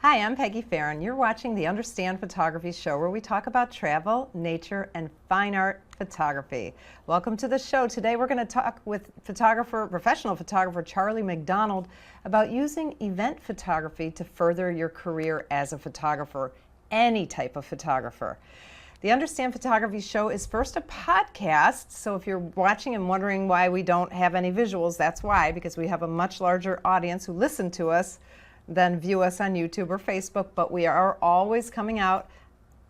Hi, I'm Peggy Farron. You're watching the Understand Photography Show, where we talk about travel, nature, and fine art photography. Welcome to the show. Today we're going to talk with professional photographer Charlie McDonald about using event photography to further your career as a photographer, any type of photographer. The Understand Photography Show is first a podcast, so if you're watching and wondering why we don't have any visuals, that's why, because we have a much larger audience who listen to us than view us on YouTube or Facebook, but we are always coming out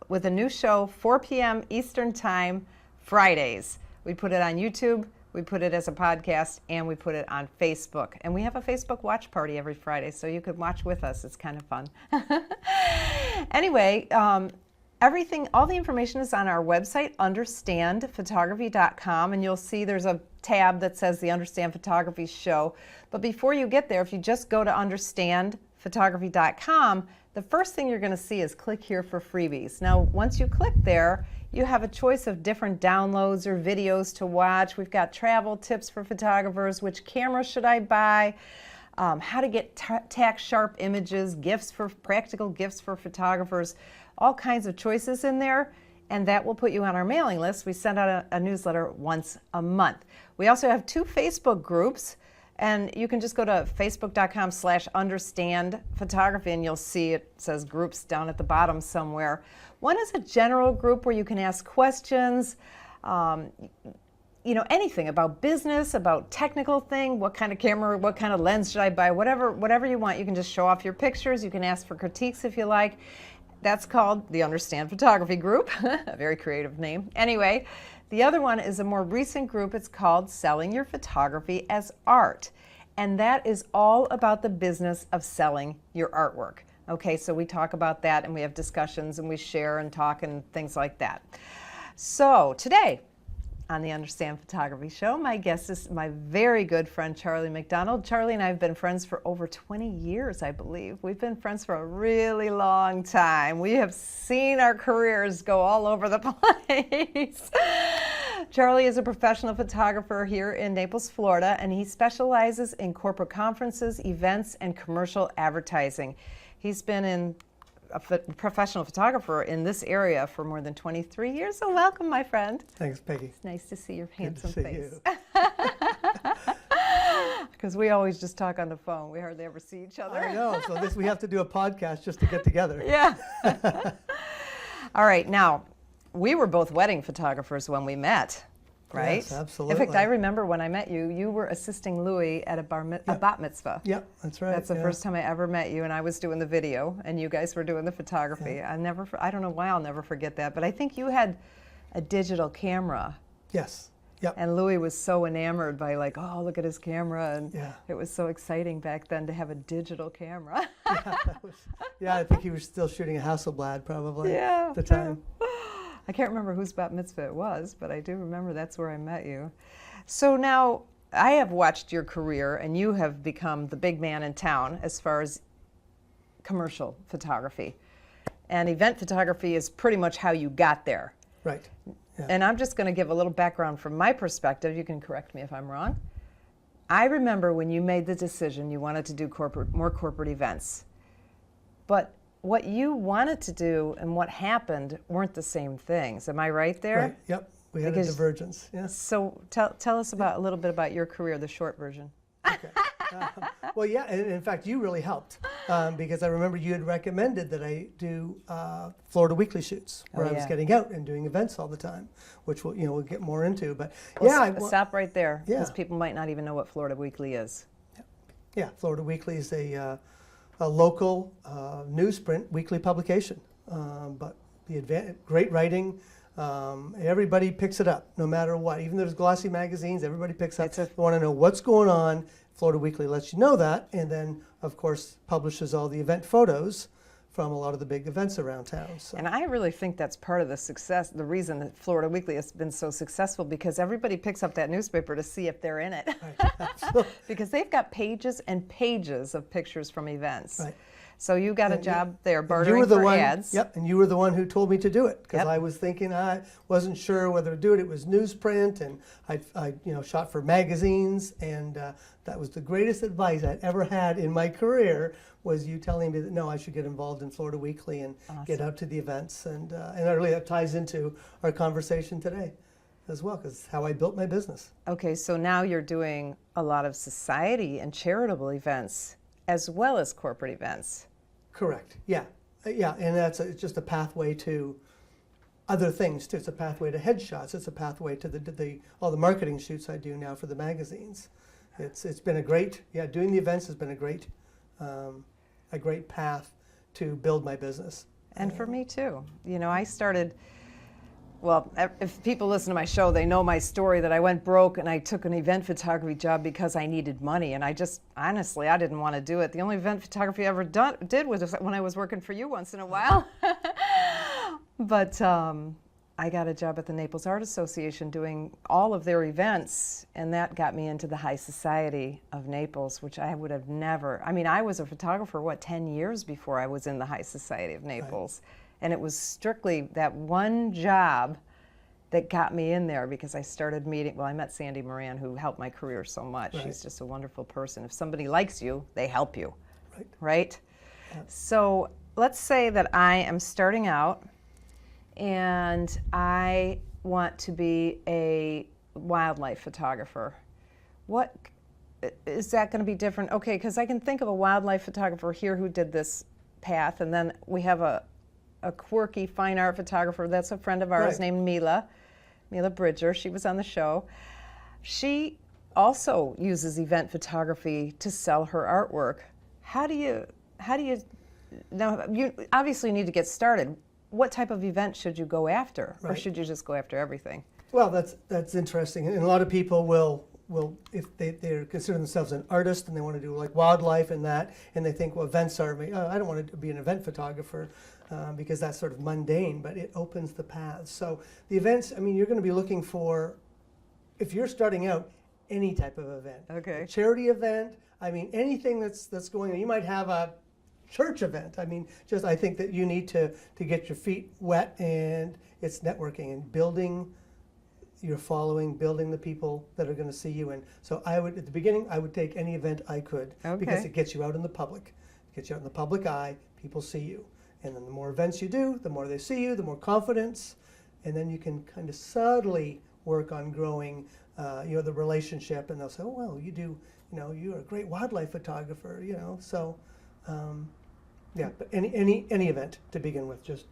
with a new show, 4 p.m. Eastern Time, Fridays. We put it on YouTube, we put it as a podcast, and we put it on Facebook. And we have a Facebook watch party every Friday, so you could watch with us. It's kind of fun. Anyway, all the information is on our website, understandphotography.com, and you'll see there's a tab that says the Understand Photography Show. But before you get there, if you just go to understandphotography.com, the first thing you're going to see is click here for freebies. Now, once you click there, you have a choice of different downloads or videos to watch. We've got travel tips for photographers, which camera should I buy, how to get tack sharp images, practical gifts for photographers, all kinds of choices in there, and that will put you on our mailing list. We send out a newsletter once a month. We also have 2 Facebook groups, and you can just go to facebook.com/understandphotography, and you'll see it says groups down at the bottom somewhere. One is a general group where you can ask questions, anything about business, about technical thing, what kind of camera, what kind of lens should I buy, whatever you want. You can just show off your pictures. You can ask for critiques if you like. That's called the Understand Photography Group, a very creative name. Anyway, the other one is a more recent group. It's called Selling Your Photography as Art. And that is all about the business of selling your artwork. Okay, so we talk about that, and we have discussions, and we share and talk and things like that. So today, on the Understand Photography Show, my guest is my very good friend, Charlie McDonald. Charlie and I have been friends for over 20 years, I believe. We've been friends for a really long time. We have seen our careers go all over the place. Charlie is a professional photographer here in Naples, Florida, and he specializes in corporate conferences, events, and commercial advertising. He's been a professional photographer in this area for more than 23 years. So welcome, my friend. Thanks, Peggy. It's nice to see your handsome Good to see face. Because we always just talk on the phone. We hardly ever see each other. I know. So we have to do a podcast just to get together. Yeah. All right. Now, we were both wedding photographers when we met, right? Yes, absolutely. In fact, I remember when I met you, you were assisting Louis at a bat mitzvah. Yep, that's right. That's the first time I ever met you, and I was doing the video, and you guys were doing the photography. Yeah. I don't know why I'll never forget that, but I think you had a digital camera. Yes. Yep. And Louis was so enamored by oh, look at his camera, and yeah. It was so exciting back then to have a digital camera. I think he was still shooting a Hasselblad probably Yeah. at the time. I can't remember whose bat mitzvah it was, but I do remember that's where I met you. So now I have watched your career, and you have become the big man in town as far as commercial photography. And event photography is pretty much how you got there. Right. Yeah. And I'm just going to give a little background from my perspective. You can correct me if I'm wrong. I remember when you made the decision you wanted to do more corporate events. But what you wanted to do and what happened weren't the same things. Am I right there? Right. Yep. We had a divergence. Yes. So tell us a little bit about your career, the short version. Okay. Well, yeah, and in fact, you really helped because I remember you had recommended that I do Florida Weekly shoots where I was getting out and doing events all the time, which we'll get more into. But stop right there because Yeah. people might not even know what Florida Weekly is. Yeah, Florida Weekly is a local newsprint weekly publication, but great writing. Everybody picks it up, no matter what. Even though there's glossy magazines, everybody picks up. You want to know what's going on. Florida Weekly lets you know that, and then, of course, publishes all the event photos from a lot of the big events around town. So. And I really think that's part of the success, the reason that Florida Weekly has been so successful, because everybody picks up that newspaper to see if they're in it. Right. Because they've got pages and pages of pictures from events. Right. So you got a job there bartering for ads. Yep, and you were the one who told me to do it because Yep. I was thinking I wasn't sure whether to do it. It was newsprint, and I shot for magazines, and that was the greatest advice I'd ever had in my career was you telling me that no, I should get involved in Florida Weekly and get Awesome. out to the events, and really that ties into our conversation today as well, because how I built my business. Okay, so now you're doing a lot of society and charitable events as well as corporate events. Correct. Yeah, yeah, and it's just a pathway to other things too. It's a pathway to headshots. It's a pathway to the all the marketing shoots I do now for the magazines. It's been a great, doing the events has been a great path to build my business. And for me too. You know, I started, well, if people listen to my show, they know my story that I went broke and I took an event photography job because I needed money. And I just, honestly, I didn't want to do it. The only event photography I ever did was when I was working for you once in a while. But I got a job at the Naples Art Association doing all of their events, and that got me into the high society of Naples, which I would have never, I mean, I was a photographer, 10 years before I was in the high society of Naples. Right. And it was strictly that one job that got me in there, because I started meeting, well, I met Sandy Moran, who helped my career so much. Right. She's just a wonderful person. If somebody likes you, they help you, right? Yeah. So let's say that I am starting out and I want to be a wildlife photographer. What is that going to be different? Okay, because I can think of a wildlife photographer here who did this path, and then we have a quirky fine art photographer that's a friend of ours named Mila Bridger. She was on the show. She also uses event photography to sell her artwork. How do you now, you obviously need to get started. What type of event should you go after, or should you just go after everything? Well, that's interesting, and a lot of people will if they're consider themselves an artist and they want to do like wildlife and that, and they think, well, events are me. I don't want to be an event photographer because that's sort of mundane, but it opens the paths. So the events, I mean, you're going to be looking for, if you're starting out, any type of event. Okay. A charity event. I mean, anything that's going on. You might have a church event. I mean, I think that you need to get your feet wet, and it's networking and building your following, building the people that are going to see you. And so at the beginning, I would take any event I could, because it gets you out in the public. It gets you out in the public eye, people see you. And then the more events you do, the more they see you, the more confidence, and then you can kind of subtly work on growing the relationship, and they'll say, oh, well, you're a great wildlife photographer, so but any event to begin with, just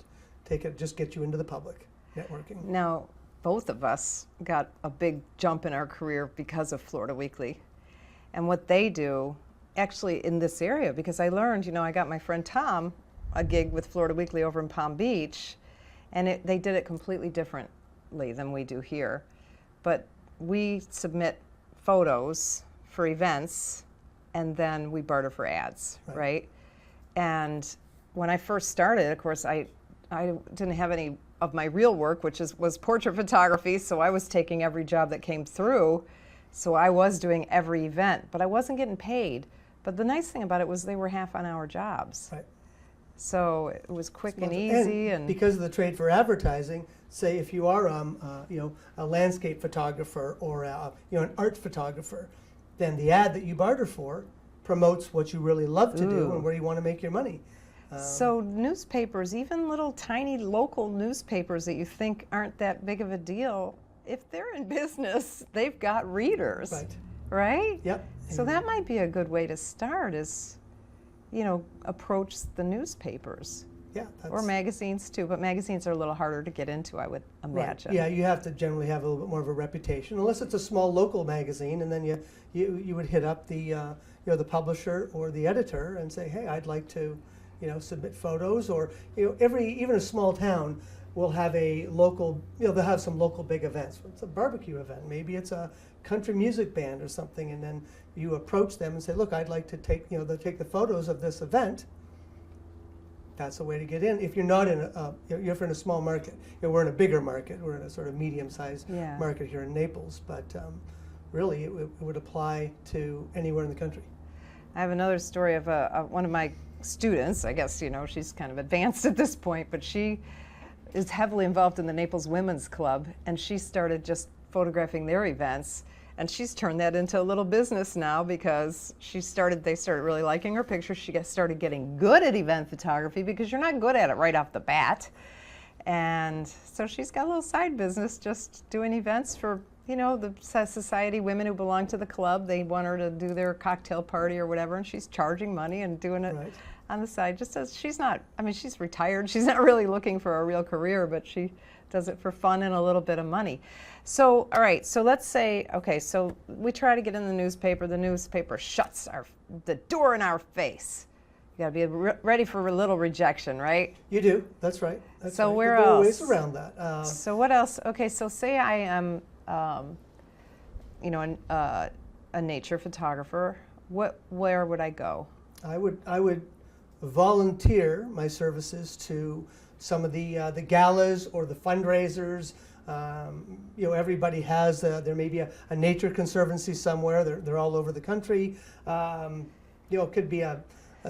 get you into the public, networking. Now, both of us got a big jump in our career because of Florida Weekly and what they do actually in this area, because I learned, I got my friend Tom a gig with Florida Weekly over in Palm Beach, and they did it completely differently than we do here. But we submit photos for events, and then we barter for ads, right? And when I first started, of course, I didn't have any of my real work, which was portrait photography, so I was taking every job that came through. So I was doing every event, but I wasn't getting paid. But the nice thing about it was they were half-an-hour jobs. Right. So it was quick and easy. And because of the trade for advertising, say if you are a landscape photographer or an art photographer, then the ad that you barter for promotes what you really love to do and where you want to make your money. So newspapers, even little tiny local newspapers that you think aren't that big of a deal, if they're in business, they've got readers, right? Yep. So that might be a good way to start, is, approach the newspapers. Yeah. Or magazines too, but magazines are a little harder to get into, I would imagine. Right. Yeah, you have to generally have a little bit more of a reputation, unless it's a small local magazine, and then you would hit up the the publisher or the editor and say, hey, I'd like to submit photos, or even a small town will have a local, they'll have some local big events. It's a barbecue event, maybe it's a country music band or something, and then you approach them and say, look, I'd like to take the photos of this event. That's a way to get in. If you're not in you're in a small market. We're in a bigger market. We're in a sort of medium-sized market here in Naples, but really it would apply to anywhere in the country. I have another story of one of my students. I guess she's kind of advanced at this point, but she is heavily involved in the Naples Women's Club, and she started just photographing their events. And she's turned that into a little business now because they started really liking her pictures. She started getting good at event photography because you're not good at it right off the bat. And so she's got a little side business just doing events for, the society, women who belong to the club. They want her to do their cocktail party or whatever, and she's charging money and doing it Right. on the side. Just as she's retired. She's not really looking for a real career, but she does it for fun and a little bit of money. So, all right, so let's say, okay, so we try to get in the newspaper shuts the door in our face. You gotta be ready for a little rejection, right? You do. That's right. That's So right. where There are else? ways around that. So what else? Okay, so say I am, a nature photographer. Where would I go? I would volunteer my services to some of the galas or the fundraisers. Everybody has there may be a nature conservancy somewhere. They're all over the country. It could be a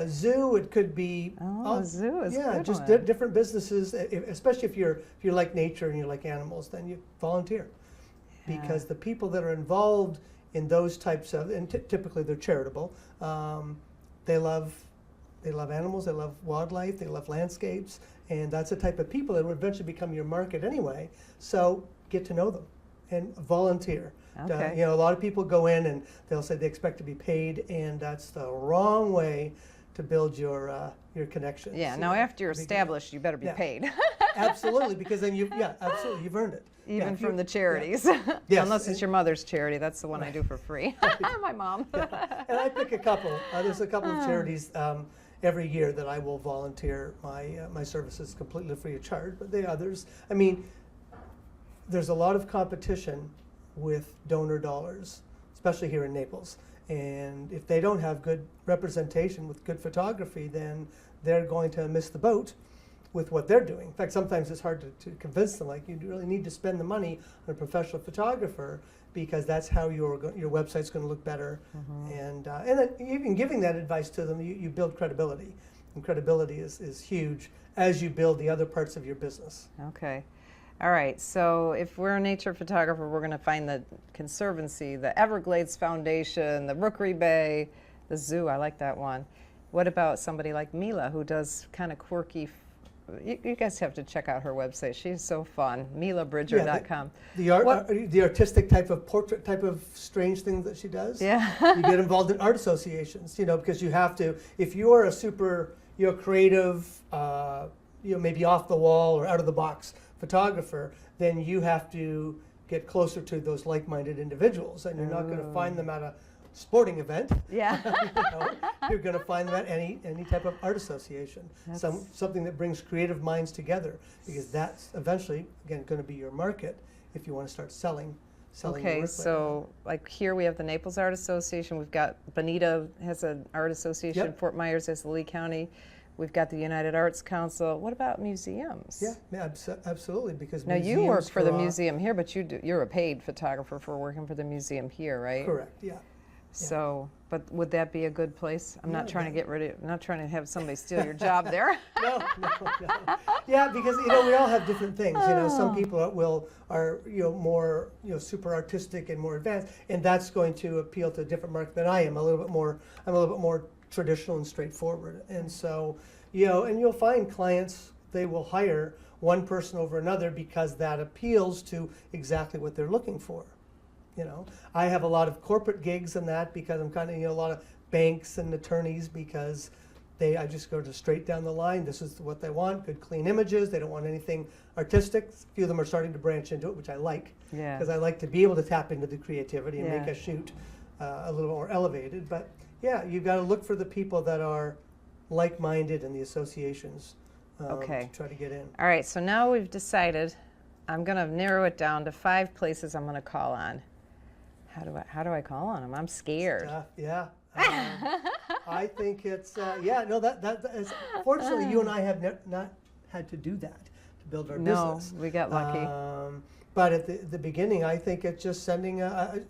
zoo. It could be A zoo is yeah, good just one. different businesses. Especially if you like nature and you like animals, then you volunteer. Because the people that are involved in those types of, and typically they're charitable, they love animals, they love wildlife, they love landscapes, and that's the type of people that will eventually become your market anyway. So get to know them and volunteer. Okay. A lot of people go in and they'll say they expect to be paid, and that's the wrong way to build your connections. Yeah, now after you're established, you better be Yeah. paid. Absolutely, because then absolutely, you've earned it. Even if from you- the charities. Yes, Unless it's and- your mother's charity. That's the one I do for free. My mom. And I pick a couple. There's a couple of charities every year that I will volunteer my services completely free of charge. But the others, there's a lot of competition with donor dollars, especially here in Naples. And if they don't have good representation with good photography, then they're going to miss the boat with what they're doing. In fact, sometimes it's hard to convince them, like, you really need to spend the money on a professional photographer because that's how your website's going to look better. And then even giving that advice to them, you build credibility. And credibility is huge as you build the other parts of your business. Okay. All right. So if we're a nature photographer, we're going to find the Conservancy, the Everglades Foundation, the Rookery Bay, the zoo. I like that one. What about somebody like Mila, who does kind of quirky? You guys have to check out her website. She's so fun. MilaBridger.com. The artistic type of portrait type of strange things that she does. Yeah. You get involved in art associations, because you have to. If you're a creative, maybe off the wall or out of the box photographer, then you have to get closer to those like-minded individuals, and you're not going to find them at a sporting event. Yeah. You're going to find them at any type of art association, something that brings creative minds together, because that's eventually, again, going to be your market if you want to start selling your Okay, work. so like here we have the Naples Art Association. We've got Bonita has an art association. Yep. Fort Myers has the Lee County. We've got the United Arts Council. What about museums? Yeah, absolutely, because Now you work museums for the draw- museum here, but you're a paid photographer for working for the museum here, right? Correct. Yeah. So, but would that be a good place? I'm not Yeah, trying to get rid of. I'm not trying to have somebody steal your job there. No. Yeah, because we all have different things. Some people are more super artistic and more advanced, and that's going to appeal to a different market than I am. I'm a little bit more traditional and straightforward. And so, and you'll find clients, they will hire one person over another because that appeals to exactly what they're looking for. I have a lot of corporate gigs and that because I'm kind of, a lot of banks and attorneys because I just go straight down the line. This is what they want, good clean images. They don't want anything artistic. A few of them are starting to branch into it, which I like. Yeah. Because I like to be able to tap into the creativity and make Yeah. a shoot a little more elevated. But yeah, you've got to look for the people that are like-minded in the associations Okay. to try to get in. All right, so now we've decided. I'm going to narrow it down to 5 places I'm going to call on. How do I call on them? I'm scared. Yeah. I think it's that is, fortunately you and I have not had to do that to build our No, business. we got lucky. But at the beginning, I think it's just sending a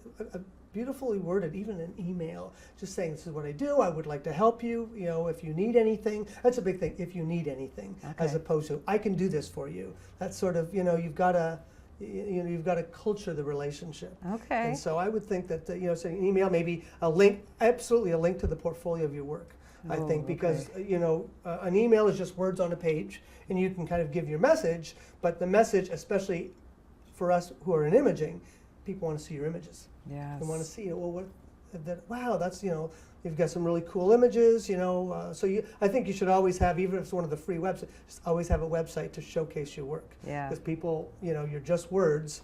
beautifully worded, even an email, just saying, this is what I do. I would like to help you. If you need anything, that's a big thing. If you need anything, as Okay. opposed to I can do this for you. That's sort of, you've got to you've got to culture the relationship. Okay. And so I would think that, sending an email, maybe a link, absolutely a link to the portfolio of your work. I Oh, think because, okay. an email is just words on a page, and you can kind of give your message, but the message, especially for us who are in imaging, people want to see your images. Yes. They want to see, wow, that's, you've got some really cool images, I think you should always have, even if it's one of the free websites, just always have a website to showcase your work. Yeah. Because people, you're just words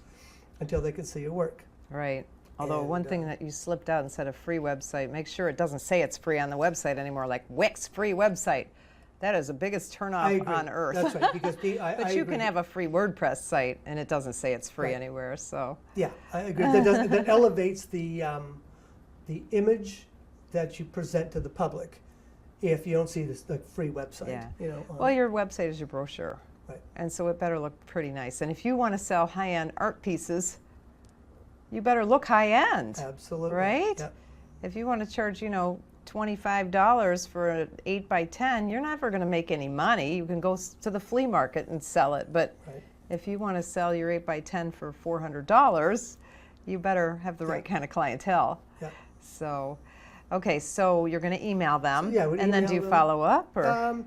until they can see your work. Right. Although And, one thing that you slipped out and said a free website, make sure it doesn't say it's free on the website anymore, like Wix free website. That is the biggest I turnoff agree. on earth. That's right, because But you can have a free WordPress site and it doesn't say it's free Right. anywhere. So Yeah, I agree. That elevates the image that you present to the public if you don't see the free website. Yeah. Well, your website is your brochure. Right. And so it better look pretty nice. And if you want to sell high-end art pieces, you better look high-end. Absolutely. Right? Yep. If you want to charge, $25 for an 8x10, you're never going to make any money. You can go to the flea market and sell it. But Right. if you want to sell your 8x10 for $400, you better have the right kind of clientele. Yeah. So, okay, so you're going to email them. So, yeah, we'd and then email do you them. follow up? Or?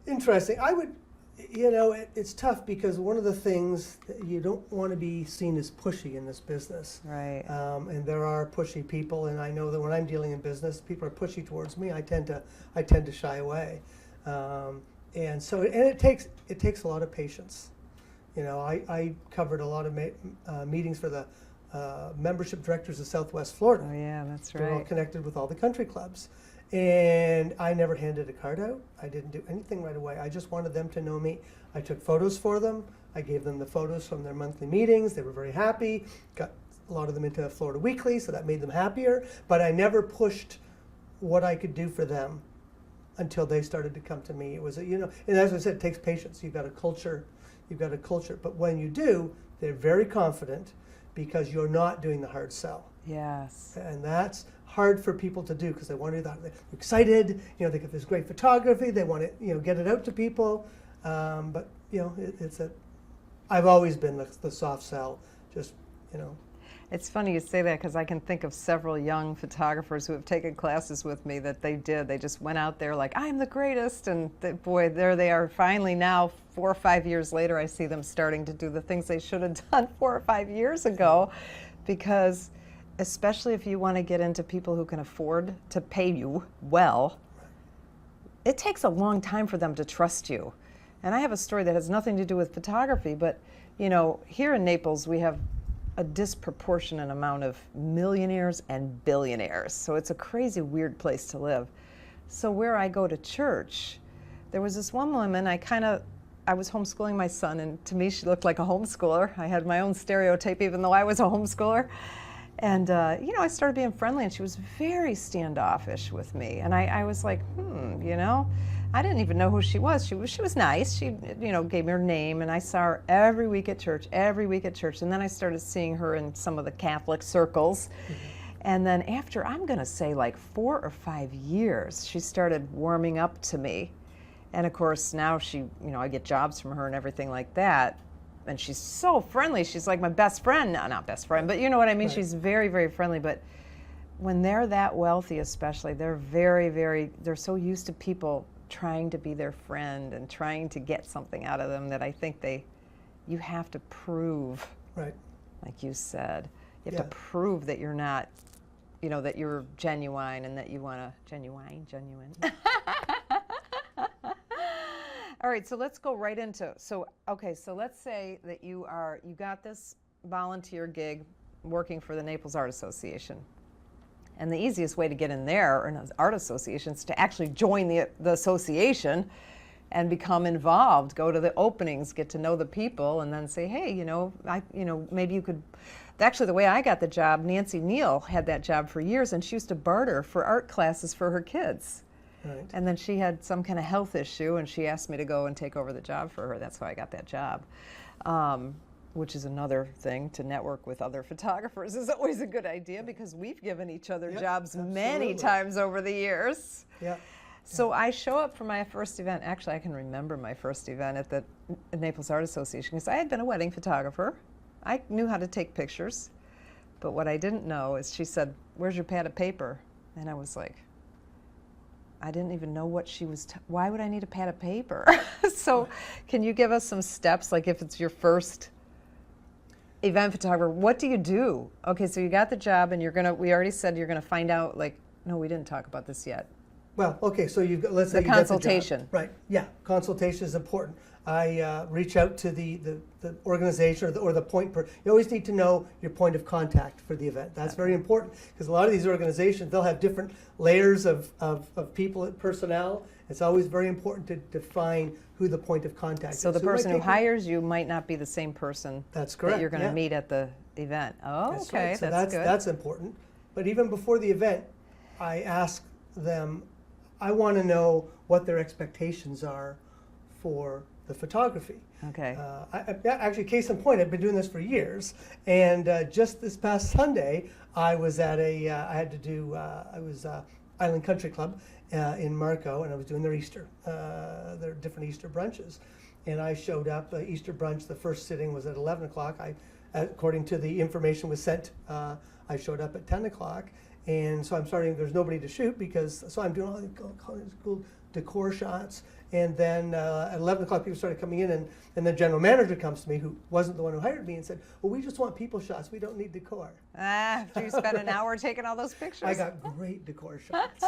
Interesting. I would, it's tough because one of the things that you don't want to be seen as pushy in this business. Right. And there are pushy people, and I know that when I'm dealing in business, people are pushy towards me. I tend to shy away, and so it takes a lot of patience. I covered a lot of meetings for the membership directors of Southwest Florida. Oh, yeah, that's They're all right. connected with all the country clubs. And I never handed a card out. I didn't do anything right away. I just wanted them to know me. I took photos for them. I gave them the photos from their monthly meetings. They were very happy. Got a lot of them into Florida Weekly, so that made them happier. But I never pushed what I could do for them until they started to come to me. It was, and as I said, it takes patience. You've got a culture. But when you do, they're very confident because you're not doing the hard sell. Yes. And that's hard for people to do because they want to. They're excited. They get this great photography. They want to, get it out to people. But I've always been the soft sell. Just, It's funny you say that because I can think of several young photographers who have taken classes with me that they did. They just went out there like, I'm the greatest. And boy, there they are finally now, 4 or 5 years later, I see them starting to do the things they should have done 4 or 5 years ago. Because especially if you want to get into people who can afford to pay you well, it takes a long time for them to trust you. And I have a story that has nothing to do with photography, but here in Naples we have a disproportionate amount of millionaires and billionaires. So it's a crazy, weird place to live. So where I go to church, there was this one woman, I was homeschooling my son, and to me she looked like a homeschooler. I had my own stereotype even though I was a homeschooler. And, I started being friendly, and she was very standoffish with me. And I was like, I didn't even know who she was. She was nice. She, gave me her name, and I saw her every week at church. And then I started seeing her in some of the Catholic circles. Mm-hmm. And then after, I'm going to say like 4 or 5 years, she started warming up to me. And of course, now I get jobs from her and everything like that. And she's so friendly. She's like my best friend. No, not best friend, but you know what I mean? Right. She's very, very friendly. But when they're that wealthy especially, they're very, very, they're so used to people trying to be their friend and trying to get something out of them that I think you have to prove, right, like you said. You have to prove that you're not, that you're genuine and that you want to, genuine. All right, so let's go right into, so let's say that you got this volunteer gig working for the Naples Art Association. And the easiest way to get in there, or an art association, is to actually join the association and become involved, go to the openings, get to know the people, and then say, hey, maybe you could, actually the way I got the job, Nancy Neal had that job for years, and she used to barter for art classes for her kids. Right. And then she had some kind of health issue, and she asked me to go and take over the job for her. That's how I got that job, which is another thing. To network with other photographers is always a good idea because we've given each other jobs many times over the years. Yeah. So I show up for my first event. Actually, I can remember my first event at the Naples Art Association because I had been a wedding photographer I knew how to take pictures, but what I didn't know is she said, "Where's your pad of paper?" And I was like, I didn't even know what she was, why would I need a pad of paper? So can you give us some steps, like if it's your first event photographer, what do you do? Okay, so you got the job and we already said you're gonna find out, like, no, we didn't talk about this yet. Well, okay, so you've got, let's say The you got the job. consultation. Right, yeah, consultation is important. I reach out to the organization or the point you always need to know your point of contact for the event. That's very important, because a lot of these organizations, they'll have different layers of people, personnel. It's always very important to define who the point of contact is. So the it might person who take hires you might not be the same person That's correct, that you're gonna yeah. meet at the event. Oh, That's okay, right. So that's good. that's important. But even before the event, I ask them, I want to know what their expectations are for the photography. Okay. Actually, case in point, I've been doing this for years, and just this past Sunday, I was at I was Island Country Club in Marco, and I was doing their Easter, their different Easter brunches, and I showed up. Easter brunch, the first sitting was at 11 o'clock. According to the information was sent, I showed up at 10 o'clock. And so I'm starting, there's nobody to shoot so I'm doing all these cool decor shots. And then at 11 o'clock, people started coming in, and the general manager comes to me, who wasn't the one who hired me, and said, well, we just want people shots. We don't need decor. Do you spend an hour taking all those pictures? I got great decor shots.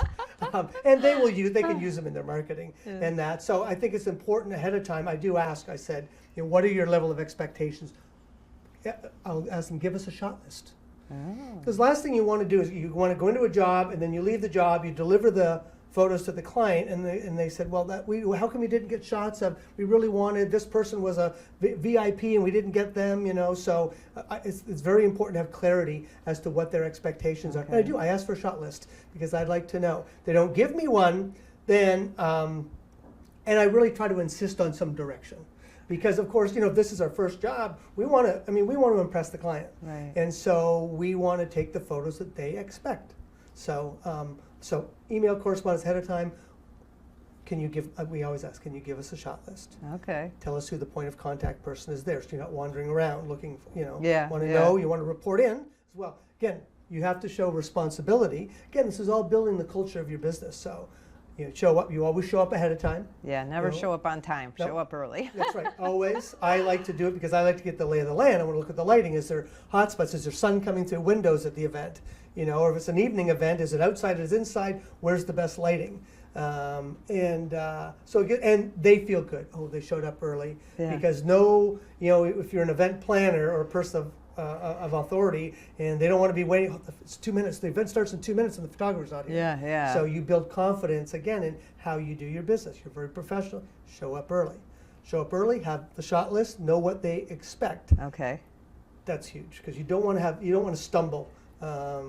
And they can use them in their marketing and that. So I think it's important ahead of time. I do ask, I said, what are your level of expectations? I'll ask them, give us a shot list. Because the last thing you want to do is you want to go into a job, and then you leave the job, you deliver the photos to the client, and they said, well, how come we didn't get shots of, we really wanted, this person was a VIP and we didn't get them, so it's very important to have clarity as to what their expectations are. And I ask for a shot list, because I'd like to know. They don't give me one, then, and I really try to insist on some direction. Because of course, if this is our first job, we want to impress the client. Right. And so we want to take the photos that they expect. So, email correspondence ahead of time. We always ask, can you give us a shot list? Okay. Tell us who the point of contact person is there, so you're not wandering around looking, want to Yeah. know, you want to report in as well. Again, you have to show responsibility. Again, this is all building the culture of your business. So, show up. You always show up ahead of time. Yeah, never show up on time. Nope. Show up early. That's right, always. I like to do it because I like to get the lay of the land. I want to look at the lighting. Is there hot spots? Is there sun coming through windows at the event? Or if it's an evening event, is it outside, is it inside? Where's the best lighting? And they feel good. Oh, they showed up early. Yeah. Because if you're an event planner or a person of authority, and they don't want to be waiting. Oh, it's 2 minutes. The event starts in 2 minutes, and the photographer's not here. Yeah. So you build confidence again in how you do your business. You're very professional. Show up early. Show up early. Have the shot list. Know what they expect. Okay. That's huge, because you don't want to stumble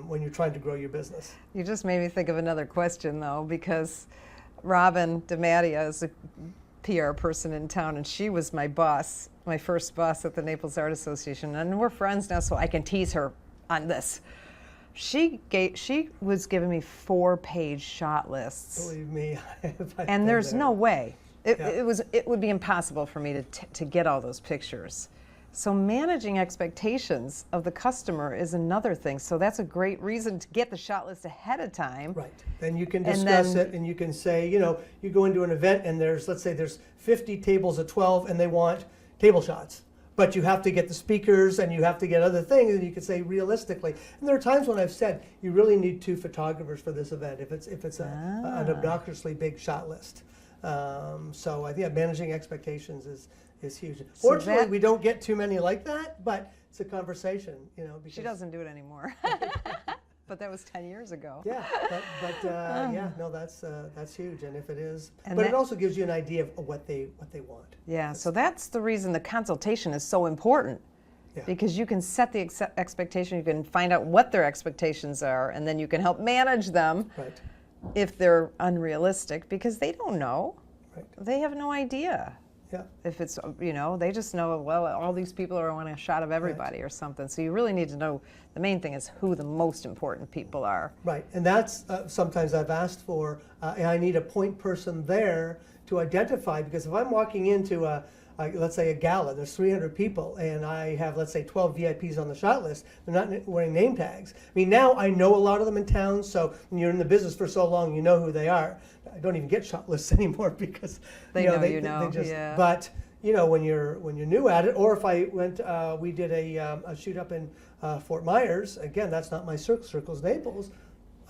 when you're trying to grow your business. You just made me think of another question, though, because Robin DiMattia is a PR person in town, and she was my boss, my first boss at the Naples Art Association, and we're friends now, so I can tease her on this. She was giving me 4-page shot lists. Believe me, and there's no way. It Yeah. It would be impossible for me to get all those pictures. So managing expectations of the customer is another thing. So that's a great reason to get the shot list ahead of time. Right. Then you can And discuss then- it, and you can say, you go into an event and let's say there's 50 tables of 12 and they want table shots. But you have to get the speakers and you have to get other things, and you can say realistically. And there are times when I've said you really need 2 photographers for this event if it's an obnoxiously big shot list. So I think managing expectations is huge. Fortunately, we don't get too many like that, but it's a conversation, because She doesn't do it anymore. But that was 10 years ago. yeah, that's huge, and if it is, And but it that- also gives you an idea of what they want. Yeah, so that's the reason the consultation is so important. Yeah. Because you can set the expectation, you can find out what their expectations are, and then you can help manage them Right. if they're unrealistic, because they don't know. Right. They have no idea. Yeah. If it's, they just know, well, all these people are wanting a shot of everybody or something. So you really need to know, the main thing is who the most important people are. Right, and that's sometimes I've asked for. I need a point person there to identify, because if I'm walking into a let's say a gala, there's 300 people, and I have, let's say, 12 VIPs on the shot list. They're not wearing name tags. I mean, now I know a lot of them in town, so when you're in the business for so long, you know who they are. I don't even get shot lists anymore because They know you know, they just, yeah. But when you're new at it, or if I went, we did a shoot up in Fort Myers. Again, that's not my circle. Circle's Naples.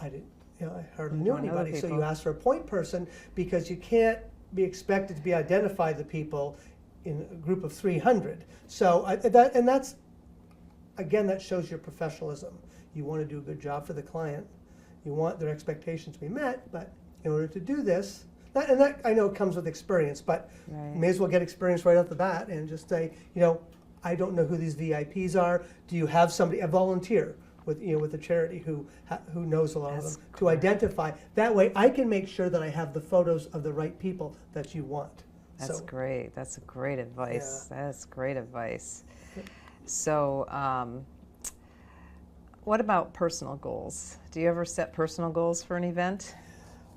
I didn't, I hardly knew don't know the anybody. So you people. ask for a point person because you can't be expected to be identified the people in a group of 300. So that's again, that shows your professionalism. You want to do a good job for the client. You want their expectations to be met, but in order to do this, that I know comes with experience, but Right. you may as well get experience right off the bat and just say, I don't know who these VIPs are. Do you have somebody, a volunteer with a charity who knows a lot That's of them to great. identify? That way, I can make sure that I have the photos of the right people that you want. That's So, great. That's great advice. Yeah. That's great advice. So, what about personal goals? Do you ever set personal goals for an event?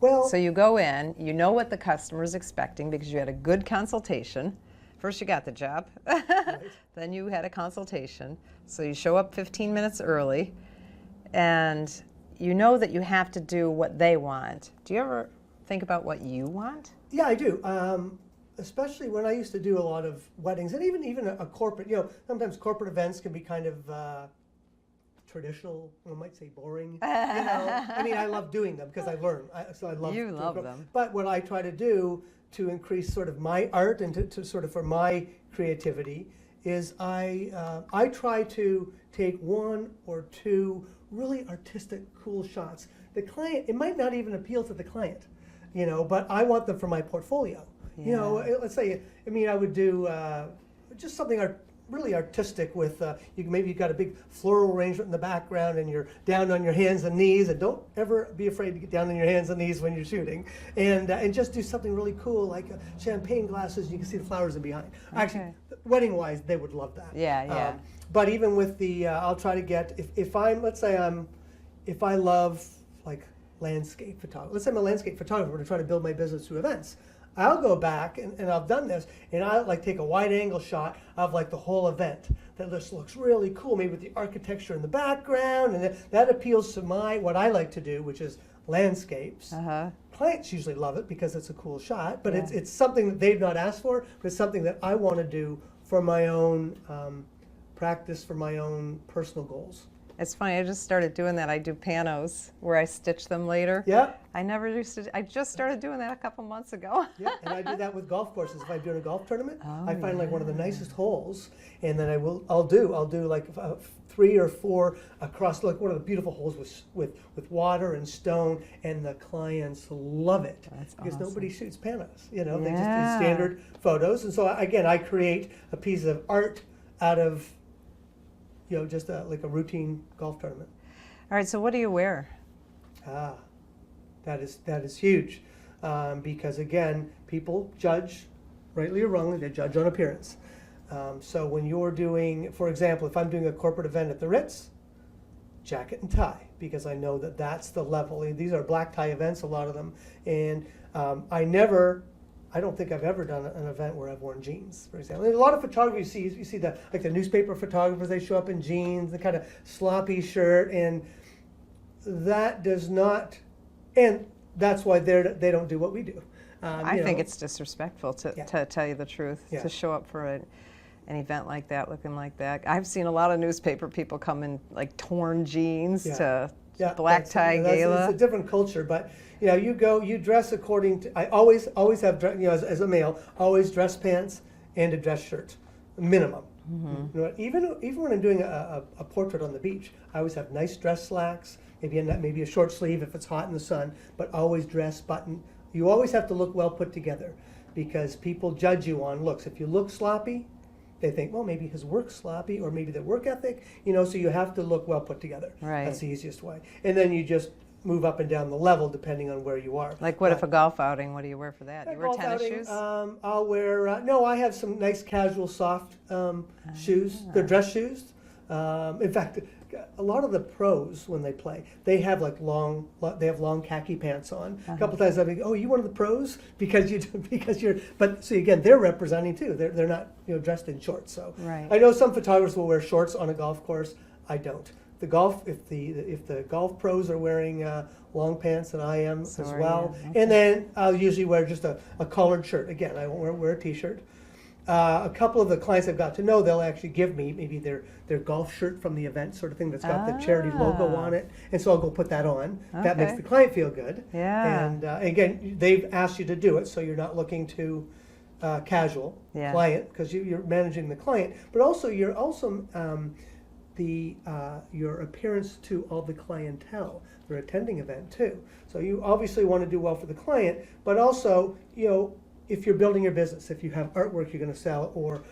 well, So you go in, you know what the customer's expecting because you had a good consultation. First you got the job, then you had a consultation. So you show up 15 minutes early and you know that you have to do what they want. Do you ever think about what you want? yeah, I do. Especially when I used to do a lot of weddings and even a corporate. Sometimes corporate events can be kind of traditional. I might say boring. I mean, I love doing them because I learn. So I love. You love them. But what I try to do to increase sort of my art and to sort of for my creativity is I try to take one or two really artistic, cool shots. The client, it might not even appeal to the client, but I want them for my portfolio. Yeah. Let's say, I would do just something really artistic with, maybe you've got a big floral arrangement in the background and you're down on your hands and knees, and don't ever be afraid to get down on your hands and knees when you're shooting, and just do something really cool like champagne glasses, and you can see the flowers in behind. Actually, wedding-wise, they would love that. Yeah. But even with the, I'll try to get, if I love like landscape photography, let's say I'm a landscape photographer to try to build my business through events, I'll go back, and I've done this, and I'll take a wide angle shot of the whole event that just looks really cool, maybe with the architecture in the background, and that appeals to what I like to do, which is landscapes. Clients usually love it because it's a cool shot, but Yeah. it's something that they've not asked for, but it's something that I want to do for my own practice, for my own personal goals. It's funny, I just started doing that. I do panos where I stitch them later. Yeah. I never used to, I just started doing that a couple months ago. Yeah, and I do that with golf courses. If I'm doing a golf tournament, Oh, I find one of the nicest holes, and then I'll do like 3 or 4 across one of the beautiful holes with water and stone, and the clients love it. That's because awesome. nobody shoots panos. They just Yeah. do standard photos, and so again, I create a piece of art out of just like a routine golf tournament. All right, so what do you wear? That is huge, because again, people judge, rightly or wrongly, they judge on appearance. So when you're doing, for example, if I'm doing a corporate event at the Ritz, jacket and tie, because I know that that's the level. These are black tie events, a lot of them, and I don't think I've ever done an event where I've worn jeans, for example. And a lot of photography you see the newspaper photographers, they show up in jeans, the kind of sloppy shirt, and that does not, and that's why they don't do what we do. I think it's disrespectful to tell you the truth, Yeah. to show up for an event like that, looking like that. I've seen a lot of newspaper people come in torn jeans to black tie gala. It's a different culture, but you dress according to. I always have as a male, always dress pants and a dress shirt, minimum. Mm-hmm. Even when I'm doing a portrait on the beach, I always have nice dress slacks, maybe a short sleeve if it's hot in the sun, but always dress button. You always have to look well put together, because people judge you on looks. If you look sloppy, they think, well, maybe his work's sloppy, or maybe their work ethic, so you have to look well put together. Right. That's the easiest way. And then you just move up and down the level depending on where you are. Like what if a golf outing, what do you wear for that? You wear golf tennis outing, shoes? I'll wear, no, I have some nice casual soft shoes. They're dress shoes. In fact, a lot of the pros when they play, they have like long khaki pants on. A couple times I've been, oh, you one of the pros because you're. But see again, they're representing too. They're not dressed in shorts. So Right. I know some photographers will wear shorts on a golf course. I don't. The golf if the golf pros are wearing long pants, and I am So as are well. you. Okay. And then I'll usually wear just a collared shirt. Again, I won't wear a t-shirt. A couple of the clients I've got to know, they'll actually give me maybe their golf shirt from the event sort of thing that's got the charity logo on it, and so I'll go put that on. That makes Okay. the client feel good. Yeah. And again, they've asked you to do it, so you're not looking to casual Yeah. client because you're managing the client, but also you're also your appearance to all the clientele that are attending event too. So you obviously want to do well for the client, but also if you're building your business, if you have artwork you're going to sell or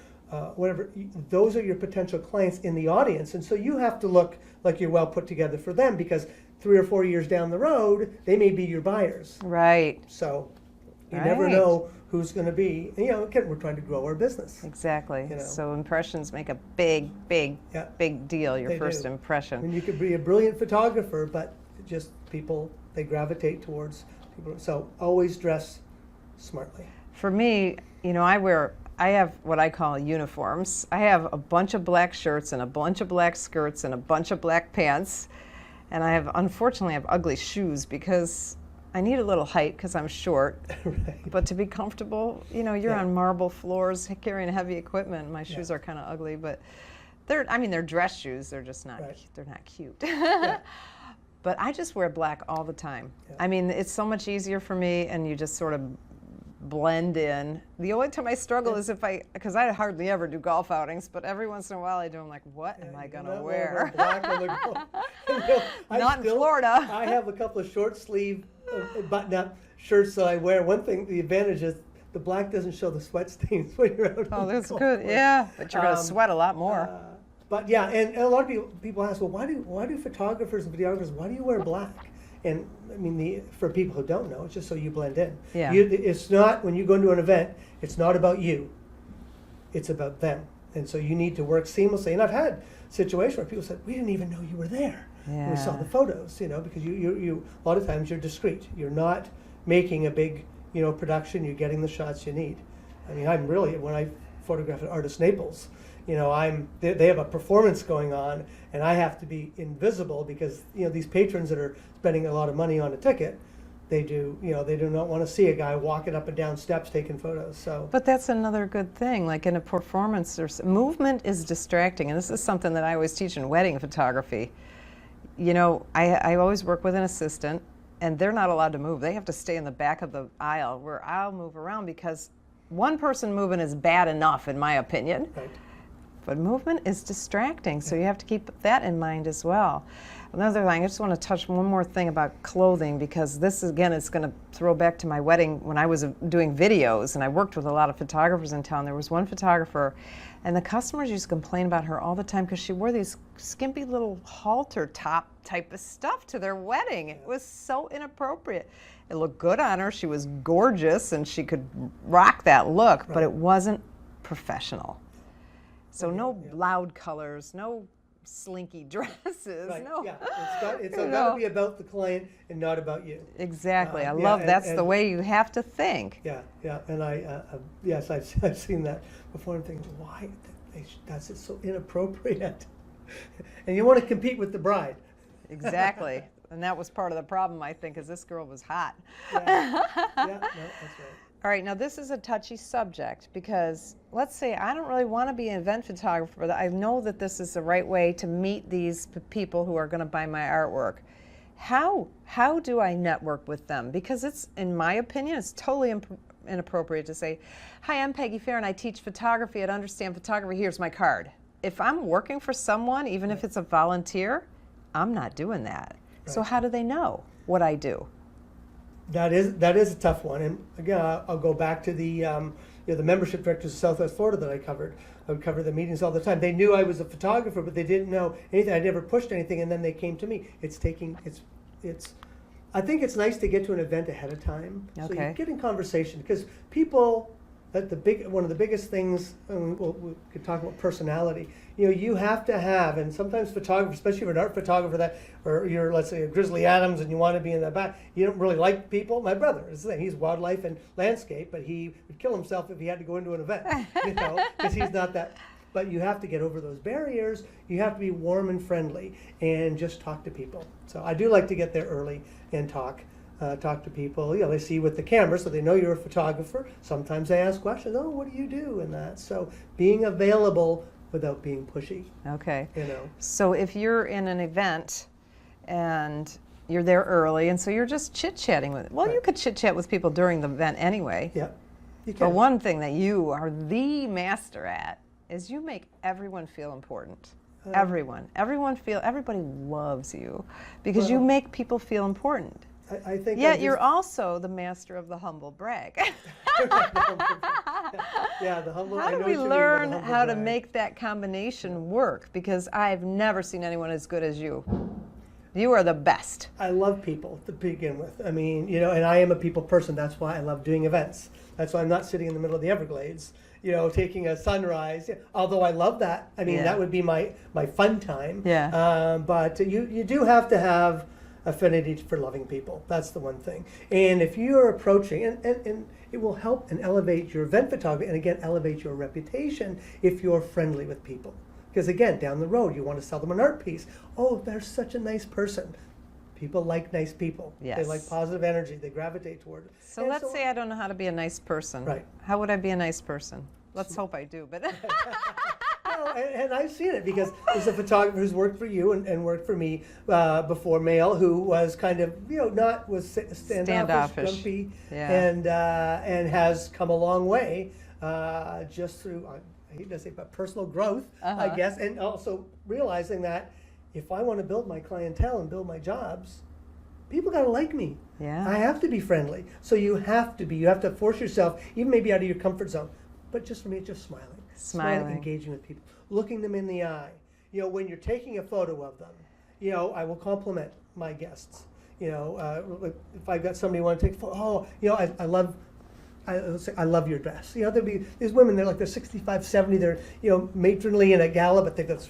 whatever, those are your potential clients in the audience, and so you have to look like you're well put together for them because 3 or 4 years down the road, they may be your buyers. Right. So you never Right. know who's going to be. Again, we're trying to grow our business. Exactly. You know. So impressions make a big, big, Yeah. big deal. Your They first do. impression. I mean, you could be a brilliant photographer, but just people, they gravitate towards people. So always dress smartly. For me, I have what I call uniforms. I have a bunch of black shirts and a bunch of black skirts and a bunch of black pants. And unfortunately, I have ugly shoes because I need a little height because I'm short. Right. But to be comfortable, you're Yeah. on marble floors carrying heavy equipment. My shoes Yeah. are kind of ugly, but they're dress shoes. They're just not, Right. they're not cute. Yeah. But I just wear black all the time. Yeah. I mean, it's so much easier for me, and you just sort of blend in. The only time I struggle is because I hardly ever do golf outings, but every once in a while I do. I'm like, what am I You going do to not wear? Black on the golf. Not in Florida. I have a couple of short sleeve button-up shirts that I wear. One thing, the advantage is the black doesn't show the sweat stains when you're out Oh, on the that's golf good. course. Yeah, but you're going to sweat a lot more. But yeah, and a lot of people ask, well, why do photographers and videographers, why do you wear black? And I mean, for people who don't know, it's just so you blend in. Yeah. It's not, when you go into an event, it's not about you. It's about them. And so you need to work seamlessly. And I've had situations where people said, we didn't even know you were there. When we saw Yeah. the photos, because you a lot of times you're discreet. You're not making a big, production. You're getting the shots you need. I mean, when I photograph at Artist Naples, they have a performance going on, and I have to be invisible because these patrons that are spending a lot of money on a ticket, they do not want to see a guy walking up and down steps taking photos. So But that's another good thing. Like in a performance, movement is distracting, and this is something that I always teach in wedding photography. I always work with an assistant, and they're not allowed to move. They have to stay in the back of the aisle where I'll move around because one person moving is bad enough, in my opinion. right. But movement is distracting, so you have to keep that in mind as well. Another thing, I just want to touch one more thing about clothing, because this, again, is going to throw back to my wedding when I was doing videos, and I worked with a lot of photographers in town. There was one photographer, and the customers used to complain about her all the time because she wore these skimpy little halter top type of stuff to their wedding. It was so inappropriate. It looked good on her. She was gorgeous, and she could rock that look, but it wasn't professional. So no loud colors, no slinky dresses, Right. no. Yeah. It's You got know. to be about the client and not about you. Exactly. I Yeah, love that's and- the way you have to think. Yeah, yeah, and yes, I've seen that before. I'm thinking, why? That's just so inappropriate. And you want to compete with the bride. Exactly. And that was part of the problem, I think, is this girl was hot. Yeah, no, that's right. All right, now this is a touchy subject because let's say I don't really want to be an event photographer, but I know that this is the right way to meet these people who are going to buy my artwork. How do I network with them? Because it's, in my opinion, it's totally inappropriate to say, hi, I'm Peggy Fair and I teach photography at Understand Photography, here's my card. If I'm working for someone, even if it's a volunteer, I'm not doing that. So Right. how do they know what I do? That is a tough one, and again, I'll go back to the the membership directors of Southwest Florida that I covered. I would cover the meetings all the time. They knew I was a photographer, but they didn't know anything. I never pushed anything, and then they came to me. It's. I think it's nice to get to an event ahead of time, so Okay. you get in conversation because people. One of the biggest things, we could talk about personality. You have to have, and sometimes photographers, especially if you're an art photographer, or you're, let's say, a Grizzly Adams, and you want to be in the back, you don't really like people. My brother is the thing. He's wildlife and landscape, but he would kill himself if he had to go into an event, because he's not that. But you have to get over those barriers. You have to be warm and friendly, and just talk to people. So I do like to get there early and talk to people. They see you with the camera, so they know you're a photographer. Sometimes they ask questions. Oh, what do you do? And that. So being available without being pushy. Okay. So if you're in an event and you're there early, and so you're just chit-chatting with, Right. you could chit-chat with people during the event anyway. Yeah, you But can. one thing that you are the master at is you make everyone feel important. Everybody loves you because you Well- make people feel important. I think. Yet you're also the master of the humble brag. Yeah, the humble. How I do know we what you mean by the learn humble how to brag. make that combination work? Because I've never seen anyone as good as you. You are the best. I love people to begin with. I mean, and I am a people person. That's why I love doing events. That's why I'm not sitting in the middle of the Everglades, taking a sunrise. Although I love that. I mean, Yeah. that would be my fun time. Yeah. But you do have to have affinity for loving people. That's the one thing. And if you're approaching, and it will help and elevate your event photography, and again, elevate your reputation if you're friendly with people. Because again, down the road, you want to sell them an art piece. Oh, they're such a nice person. People like nice people. Yes. They like positive energy. They gravitate toward it. So let's say I don't know how to be a nice person. Right. How would I be a nice person? Let's hope I do. But No, and I've seen it because there's a photographer who's worked for you and worked for me before, male, who was kind of, was standoffish, grumpy, Yeah. and has come a long way just through, I hate to say, but personal growth, I guess, and also realizing that if I want to build my clientele and build my jobs, people got to like me. Yeah. I have to be friendly. So you have to force yourself, even maybe out of your comfort zone. But just for me, just smiling, engaging with people, looking them in the eye. When you're taking a photo of them, I will compliment my guests. If I've got somebody who want to take a photo, I love your dress. There'll be these women, they're 65, 70, they're, matronly in a gala, but they've got,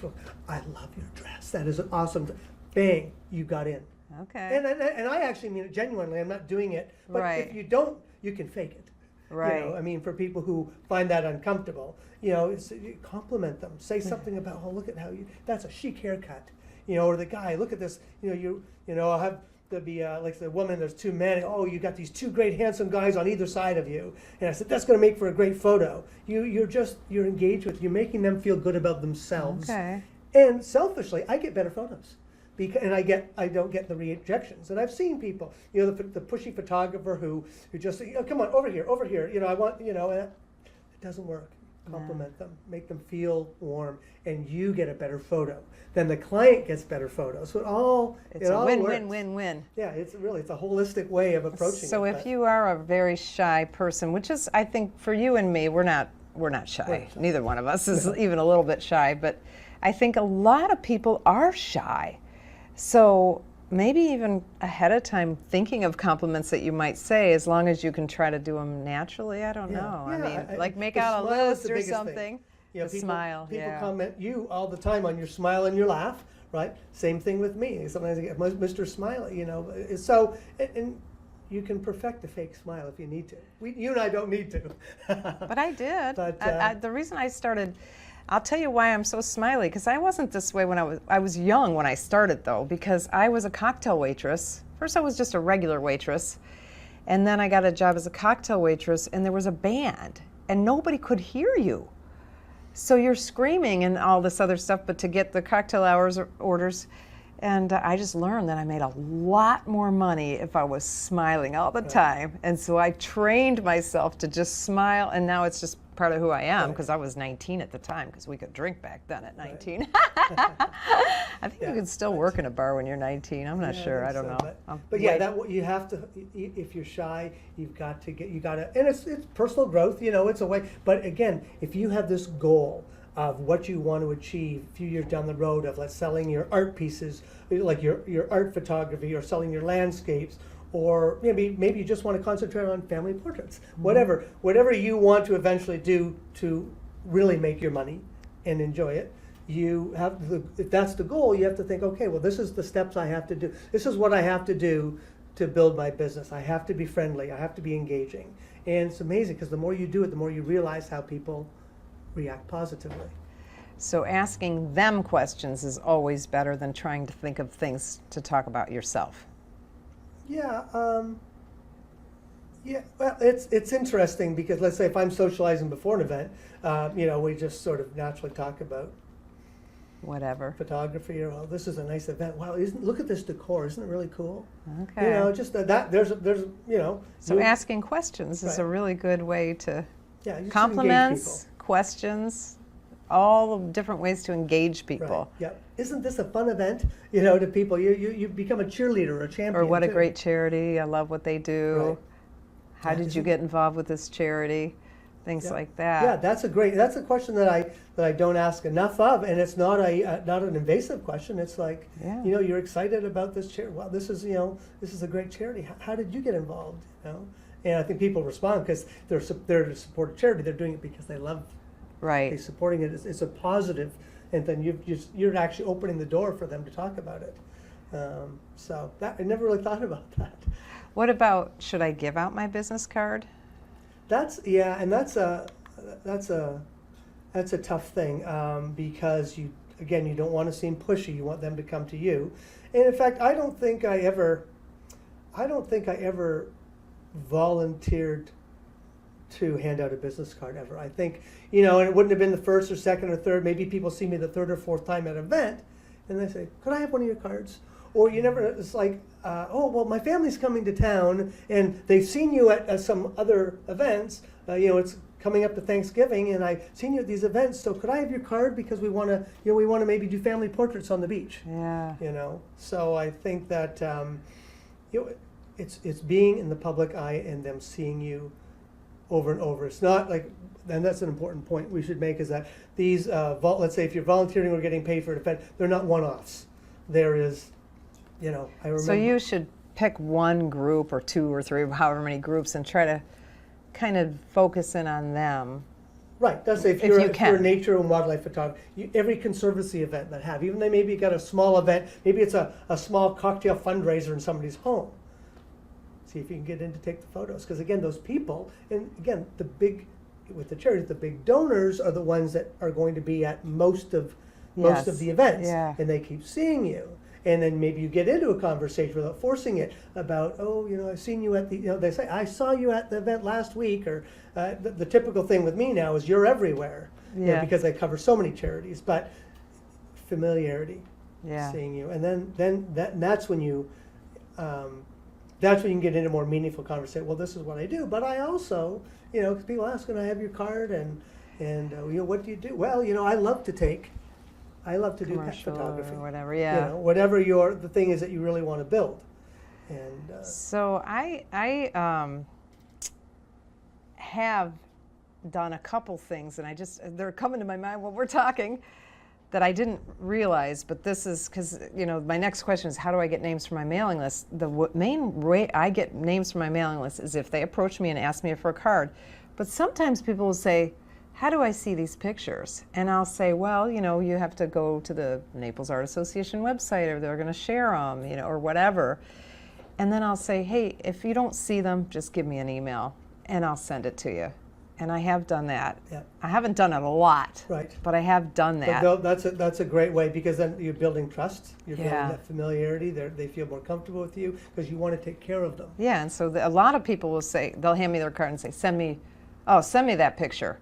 I love your dress. That is awesome. Bang, you got in. okay. And I actually mean it genuinely. I'm not doing it. But Right. if you don't, you can fake it. Right. I mean, for people who find that uncomfortable, you compliment them. Say something about, oh, look at that's a chic haircut. Or the guy, look at this. I'll have there'll be like the woman, there's two men. Oh, you got these two great handsome guys on either side of you. And I said, that's going to make for a great photo. You're engaged with. You're making them feel good about themselves. Okay. And selfishly, I get better photos. And I don't get the rejections. And I've seen people, the pushy photographer who just say, come on, over here, I want, and it doesn't work. Compliment them, make them feel warm, and you get a better photo. Then the client gets better photos. So It's a win-win-win-win. Yeah, it's a holistic way of approaching it. So if you are a very shy person, which is, I think, for you and me, we're not shy. Neither one of us is even a little bit shy, but I think a lot of people are shy. So maybe even ahead of time thinking of compliments that you might say, as long as you can try to do them naturally. I don't know. I mean, like make the out a smile is list the or biggest thing. something. The People, smile, People yeah. comment you all the time on your smile and your laugh, right? Same thing with me. Sometimes I get Mr. Smiley, So, and you can perfect a fake smile if you need to. You and I don't need to. But I did. But, the reason I started, I'll tell you why I'm so smiley, because I wasn't this way when I was young when I started, though, because I was a cocktail waitress. First I was just a regular waitress, and then I got a job as a cocktail waitress, and there was a band, and nobody could hear you. So you're screaming and all this other stuff, but to get the cocktail orders, and I just learned that I made a lot more money if I was smiling all the time. And so I trained myself to just smile, and now it's just part of who I am, because I was 19 at the time, because we could drink back then at 19. I think you can still work in a bar when you're 19. I'm not sure. I don't know. But yeah, that you have to. If you're shy, you got to, and it's personal growth. It's a way. But again, if you have this goal of what you want to achieve a few years down the road of selling your art pieces, like your art photography, or selling your landscapes, or maybe you just want to concentrate on family portraits, whatever you want to eventually do to really make your money and enjoy it, if that's the goal, you have to think, okay, well, this is the steps I have to do. This is what I have to do to build my business. I have to be friendly. I have to be engaging. And it's amazing because the more you do it, the more you realize how people react positively. So asking them questions is always better than trying to think of things to talk about yourself. Yeah, well, it's interesting because let's say if I'm socializing before an event, we just sort of naturally talk about Whatever. photography or, oh, this is a nice event. Wow, look at this decor, isn't it really cool? Okay. Just that there's So asking questions is a Right. really good way to yeah, you just engage compliments, questions, all the different ways to engage people. people. Right. Yeah, isn't this a fun event? To people, you become a cheerleader or a champion. Or what a too. great charity. I love what they do. Right. How Yeah, did you get involved with this charity? Things Yeah. like that. Yeah, that's a question that I don't ask enough of, and it's not not an invasive question. It's like, Yeah. you're excited about this charity. Well, this is a great charity. How did you get involved? And I think people respond because they're there to support a charity. They're doing it because they love. Right. Supporting it. It's a positive, and then you're actually opening the door for them to talk about it. So that I never really thought about that. What about, should I give out my business card? That's a tough thing because you don't want to seem pushy. You want them to come to you, and in fact, I don't think I ever volunteered to hand out a business card ever. I think and it wouldn't have been the first or second or third. Maybe people see me the third or fourth time at an event, and they say, "Could I have one of your cards?" Or it's like, "Oh, well, my family's coming to town, and they've seen you at some other events. It's coming up to Thanksgiving, and I've seen you at these events. So could I have your card because we want to maybe do family portraits on the beach." Yeah. So I think that it's being in the public eye and them seeing you over and over. It's not like, and that's an important point we should make, is that these, let's say if you're volunteering or getting paid for an event, they're not one-offs. There is, I remember. So you should pick one group or two or three, however many groups, and try to kind of focus in on them. Right. That's if you're a nature and wildlife photographer. Every conservancy event that have, even they maybe got a small event, maybe it's a small cocktail fundraiser in somebody's home. See if you can get in to take the photos. Because again, those people, and again, with the charities, the big donors are the ones that are going to be at most of the events. Yeah. And they keep seeing you. And then maybe you get into a conversation without forcing it about, oh, I've seen you at the, they say, I saw you at the event last week, or the typical thing with me now is you're everywhere, because I cover so many charities, but familiarity, seeing you. And then that's when you can get into more meaningful conversation. Well, this is what I do, but I also, because people ask, can I have your card? And what do you do? Well, I love to do pet photography or whatever. Yeah. Whatever the thing is that you really want to build. And so I have done a couple things, and they're coming to my mind while we're talking, that I didn't realize, but this is because, my next question is, how do I get names for my mailing list? The main way I get names for my mailing list is if they approach me and ask me for a card. But sometimes people will say, how do I see these pictures? And I'll say, well, you have to go to the Naples Art Association website, or they're going to share them, or whatever. And then I'll say, hey, if you don't see them, just give me an email, and I'll send it to you. And I have done that. Yeah. I haven't done it a lot, right. But I have done that. But that's a great way, because then you're building trust, you're building that familiarity. They feel more comfortable with you because you want to take care of them. Yeah, and so a lot of people will say, they'll hand me their card and say, send me that picture,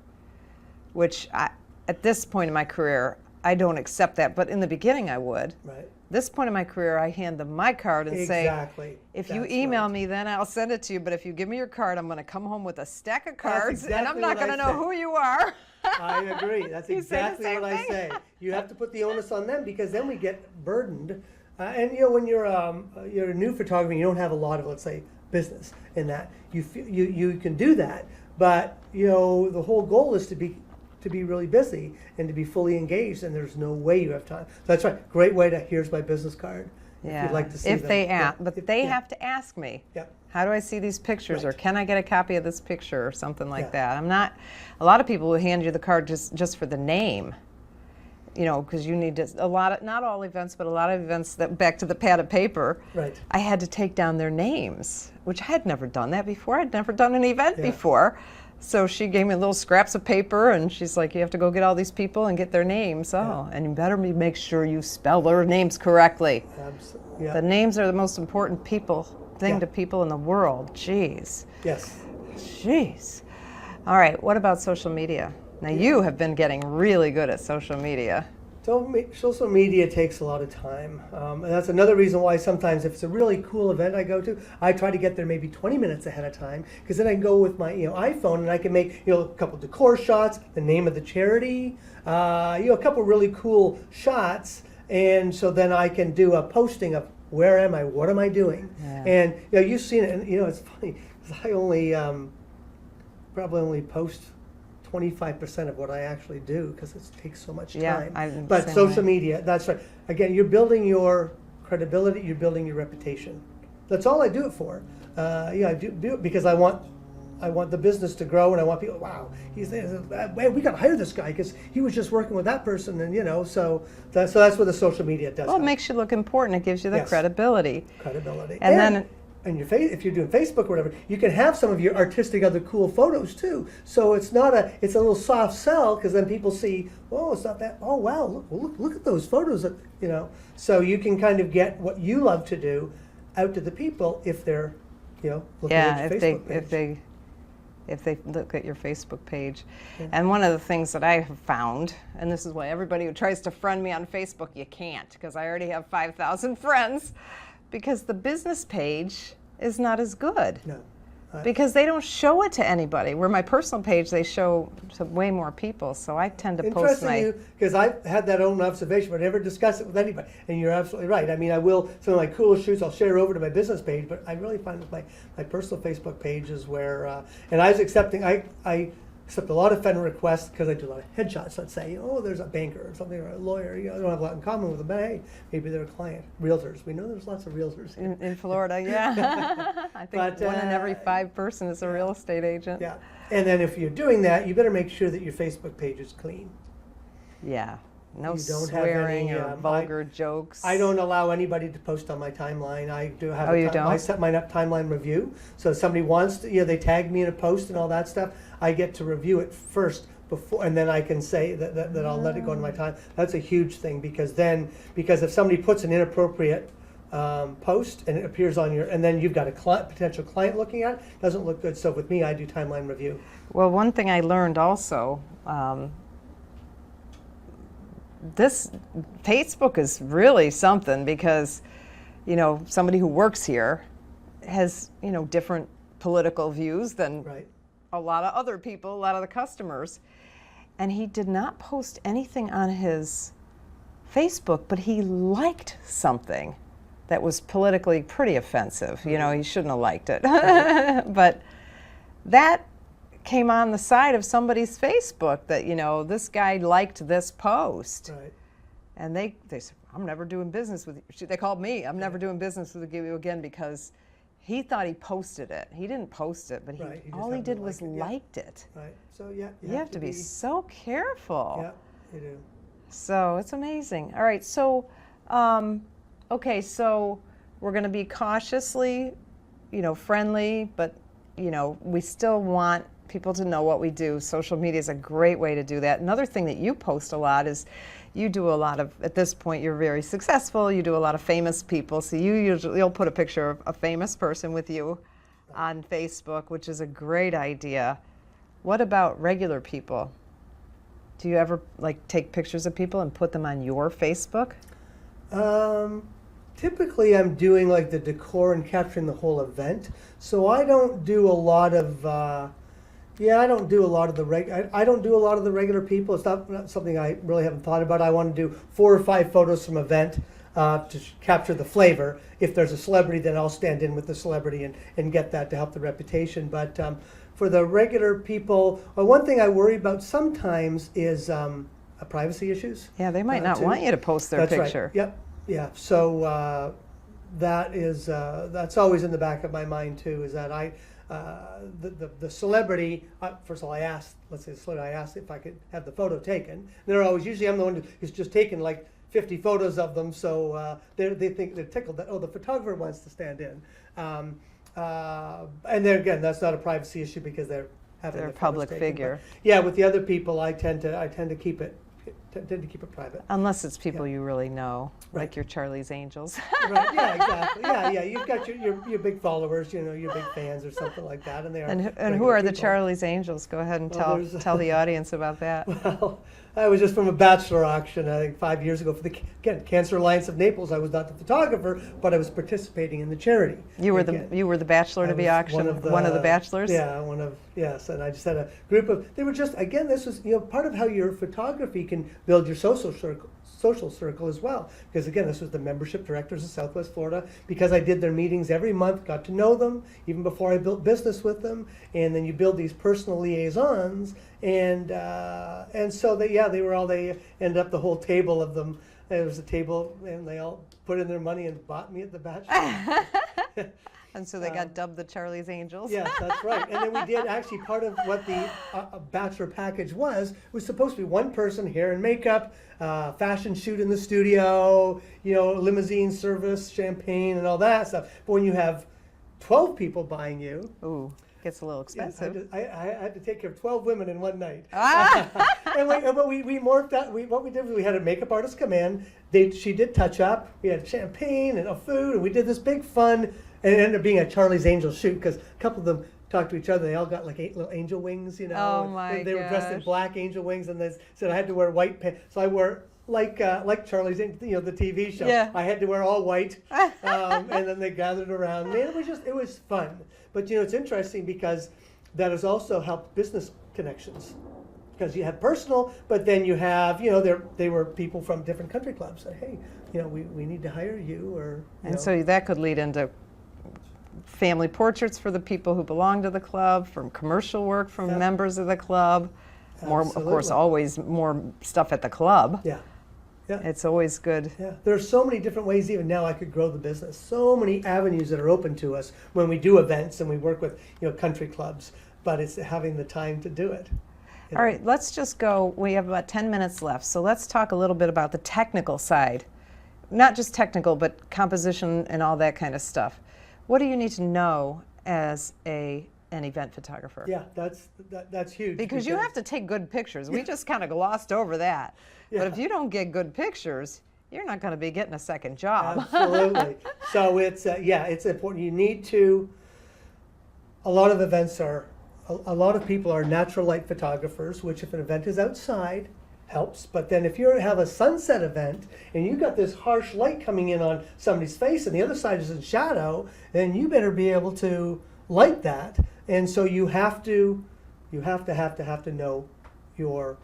which at this point in my career, I don't accept that, but in the beginning I would. Right. This point in my career, I hand them my card and say, if you email me, then I'll send it to you. But if you give me your card, I'm going to come home with a stack of cards, and I'm not going to know who you are. I agree. That's exactly what I say. You have to put the onus on them, because then we get burdened. And when you're a new photographer, you don't have a lot of, let's say, business in that. You can do that, but the whole goal is to be really busy and to be fully engaged, and there's no way you have time. That's right. Great way to, here's my business card. Yeah. If you'd like to see if them. they ask, but they have to ask me. Yep. How do I see these pictures, Right. or can I get a copy of this picture, or something like that? I'm not. A lot of people will hand you the card just for the name, you know, because you need to, not all events, but a lot of events that, back to the pad of paper, Right. I had to take down their names, which I had never done that before. I'd never done an event before. So she gave me little scraps of paper, and she's like, you have to go get all these people and get their names. Oh, and you better make sure you spell their names correctly. Absolutely. Yeah. The names are the most important thing to people in the world. Jeez. Yes. Jeez. All right, what about social media? Now, you have been getting really good at social media. Social media takes a lot of time, and that's another reason why sometimes if it's a really cool event I go to, I try to get there maybe 20 minutes ahead of time, because then I can go with my iPhone and I can make a couple decor shots, the name of the charity, a couple really cool shots, and so then I can do a posting of where am I, what am I doing, and you've seen it, and it's funny because I only probably only post 25% of what I actually do because it takes so much time. But social media, that's right. Again, you're building your credibility, you're building your reputation. That's all I do it for. I do it because I want the business to grow, and I want people. Wow, he's there. Man, we got to hire this guy because he was just working with that person, and so that's what the social media does. Well, it makes you look important. It gives you the credibility. And then. And if you're doing Facebook or whatever, you can have some of your artistic other cool photos too. So it's a little soft sell, because then people see, oh, it's not that. Oh wow, look at those photos. So you can kind of get what you love to do out to the people if they're, looking at your Facebook page. If they look at your Facebook page. And one of the things that I have found, and this is why everybody who tries to friend me on Facebook, you can't, because I already have 5,000 friends. Because the business page is not as good. No. Because they don't show it to anybody. Where my personal page, they show to way more people. So I tend to post my... because I've had that own observation, but I never discuss it with anybody. And you're absolutely right. I mean, I will, some of my cool shoots I'll share over to my business page, but I really find with my personal Facebook page is where, and I was accepting, I accept a lot of friend requests because I do a lot of headshots. Let's say, there's a banker or something, or a lawyer. I don't have a lot in common with them, but hey, maybe they're a client. Realtors. We know there's lots of realtors here. In Florida, yeah. I think one in every 5 person is a real estate agent. Yeah. And then if you're doing that, you better make sure that your Facebook page is clean. Yeah. No swearing or vulgar jokes. I don't allow anybody to post on my timeline. I do have I set mine up timeline review. So if somebody wants to, they tag me in a post and all that stuff, I get to review it first before, and then I can say that I'll let it go into my time. That's a huge thing, because if somebody puts an inappropriate post and it appears on and then you've got a potential client looking at it, doesn't look good. So with me, I do timeline review. Well, one thing I learned also, this Facebook is really something, because somebody who works here has different political views than a lot of other people, a lot of the customers, and he did not post anything on his Facebook, but he liked something that was politically pretty offensive. He shouldn't have liked it. But that came on the side of somebody's Facebook, that this guy liked this post, and they said, I'm never doing business with you. They called me, I'm never doing business with you again, because he thought he posted it. He didn't post it, but all he did was liked it. Right. So you have to be so careful. Yeah, you do. So it's amazing. All right. So, okay. So we're going to be cautiously, friendly, but we still want people to know what we do. Social media is a great way to do that. Another thing that you post a lot is you do a lot of, at this point you're very successful, you do a lot of famous people, so you'll put a picture of a famous person with you on Facebook, which is a great idea. What about regular people? Do you ever take pictures of people and put them on your Facebook? Typically I'm doing the decor and capturing the whole event, so I don't do a lot of I don't do a lot of the regular people. It's not something I really haven't thought about. I want to do 4 or 5 photos from event to capture the flavor. If there's a celebrity, then I'll stand in with the celebrity and get that to help the reputation. But for the regular people, one thing I worry about sometimes is privacy issues. Yeah, they might not want you to post their picture. Right. Yep. Yeah. So that's always in the back of my mind too. Is that the celebrity, first of all, let's say the celebrity, I asked if I could have the photo taken. And they're always, usually I'm the one who's just taken like 50 photos of them, so they think they're tickled that, oh, the photographer wants to stand in. And there again, that's not a privacy issue because they're having They're a the photos public taken. figure. But yeah, with the other people, I tend to keep it private. Unless it's people you really know, Right. like your Charlie's Angels. Right, yeah, exactly. Yeah, you've got your big followers, your big fans or something like that, and they are. And who regular are the people. Charlie's Angels? Go ahead and Well, tell the audience about that. Well, I was just from a bachelor auction, I think 5 years ago for the Cancer Alliance of Naples. I was not the photographer, but I was participating in the charity. You were Again, the bachelor to I be was auctioned. One of the bachelors. Yeah, yes, and I just had a group of. They were just again. This was part of how your photography can build your social circle as well. Because again, this was the membership directors of Southwest Florida. Because I did their meetings every month, got to know them even before I built business with them, and then you build these personal liaisons, and so they ended up the whole table of them. There was a table, and they all put in their money and bought me at the bachelor. And so they got dubbed the Charlie's Angels. Yes, that's right. And then we did actually part of what the bachelor package was supposed to be one person, hair and makeup, fashion shoot in the studio, limousine service, champagne, and all that stuff. But when you have 12 people buying you, Ooh, gets a little expensive. I had to take care of 12 women in one night. Ah! And we morphed out. What we did was we had a makeup artist come in. She did touch up. We had champagne and food, and we did this big fun. And it ended up being a Charlie's Angels shoot because a couple of them talked to each other. They all got like 8 little angel wings, Oh my They were dressed in gosh. black angel wings, and they said I had to wear white pants. So I wore like Charlie's, the TV show. Yeah. I had to wear all white, and then they gathered around me. And it was fun. But it's interesting because that has also helped business connections. Because you have personal, but then you have, they were people from different country clubs. Say, hey, we need to hire you, or And so that could lead into family portraits for the people who belong to the club, from commercial work from Yeah. members of the club. More, of course, Absolutely. always more stuff at the club. yeah. It's always good. Yeah, there are so many different ways even now I could grow the business. So many avenues that are open to us when we do events and we work with country clubs, but it's having the time to do it. All right, let's just go. We have about 10 minutes left, so let's talk a little bit about the technical side. Not just technical, but composition and all that kind of stuff. What do you need to know as an event photographer? Yeah, that's huge. Because you have to take good pictures. We just kind of glossed over that. But Yeah. if you don't get good pictures, you're not going to be getting a second job. Absolutely. So it's important. You need to. A lot of events are. A lot of people are natural light photographers, which if an event is outside, helps. But then if you have a sunset event and you've got this harsh light coming in on somebody's face and the other side is in shadow, then you better be able to light that. And so you have to know your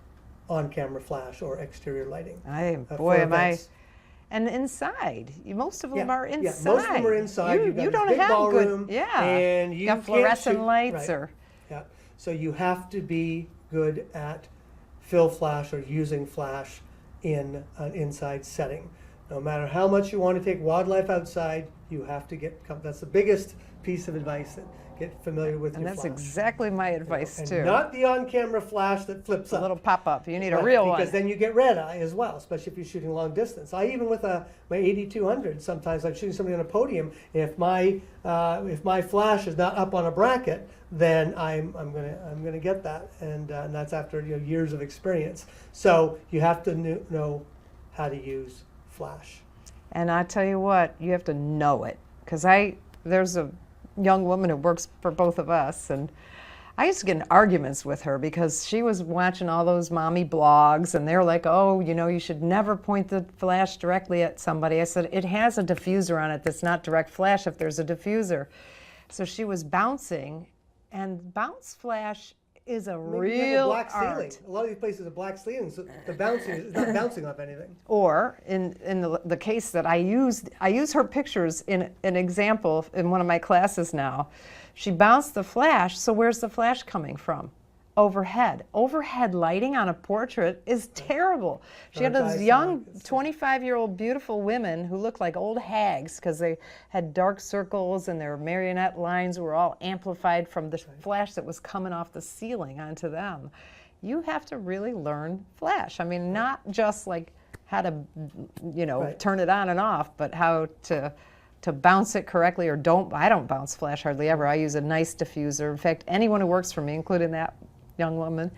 on-camera flash or exterior lighting. Boy, for am I. events. And inside, most of them are inside. Yeah, most of them are inside. You've got You a don't big have ballroom, good, yeah. and You you got can't fluorescent shoot- lights right. or. Yeah, so you have to be good at fill flash or using flash in an inside setting. No matter how much you want to take wildlife outside, you have to that's the biggest piece of advice. Get familiar with And your that's flash. exactly my advice And too. not the on-camera flash that flips a up. little pop-up. You need a Right, real because one. then you get red eye as well, especially if you're shooting long distance. Even with my 8200, sometimes I'm shooting somebody on a podium. If my flash is not up on a bracket, then I'm gonna get that, and that's after years of experience. So you have to know how to use flash. And I tell you what, you have to know it. Because there's a young woman who works for both of us, and I used to get in arguments with her because she was watching all those mommy blogs, and they're like, oh, you should never point the flash directly at somebody. I said, it has a diffuser on it that's not direct flash if there's a diffuser. So she was bouncing, and bounce flash is a Maybe you have a real black ceiling. art. A lot of these places have black ceilings, so the bouncing is not bouncing off anything. Or in the case that I use her pictures in an example in one of my classes now. She bounced the flash, so where's the flash coming from? overhead. Overhead lighting on a portrait is terrible. She had Dark those eye young socket. 25-year-old beautiful women who looked like old hags because they had dark circles and their marionette lines were all amplified from the flash that was coming off the ceiling onto them. You have to really learn flash. I mean, not just like how to, Right. turn it on and off, but how to bounce it correctly or don't. I don't bounce flash hardly ever. I use a nice diffuser. In fact, anyone who works for me, including that young woman,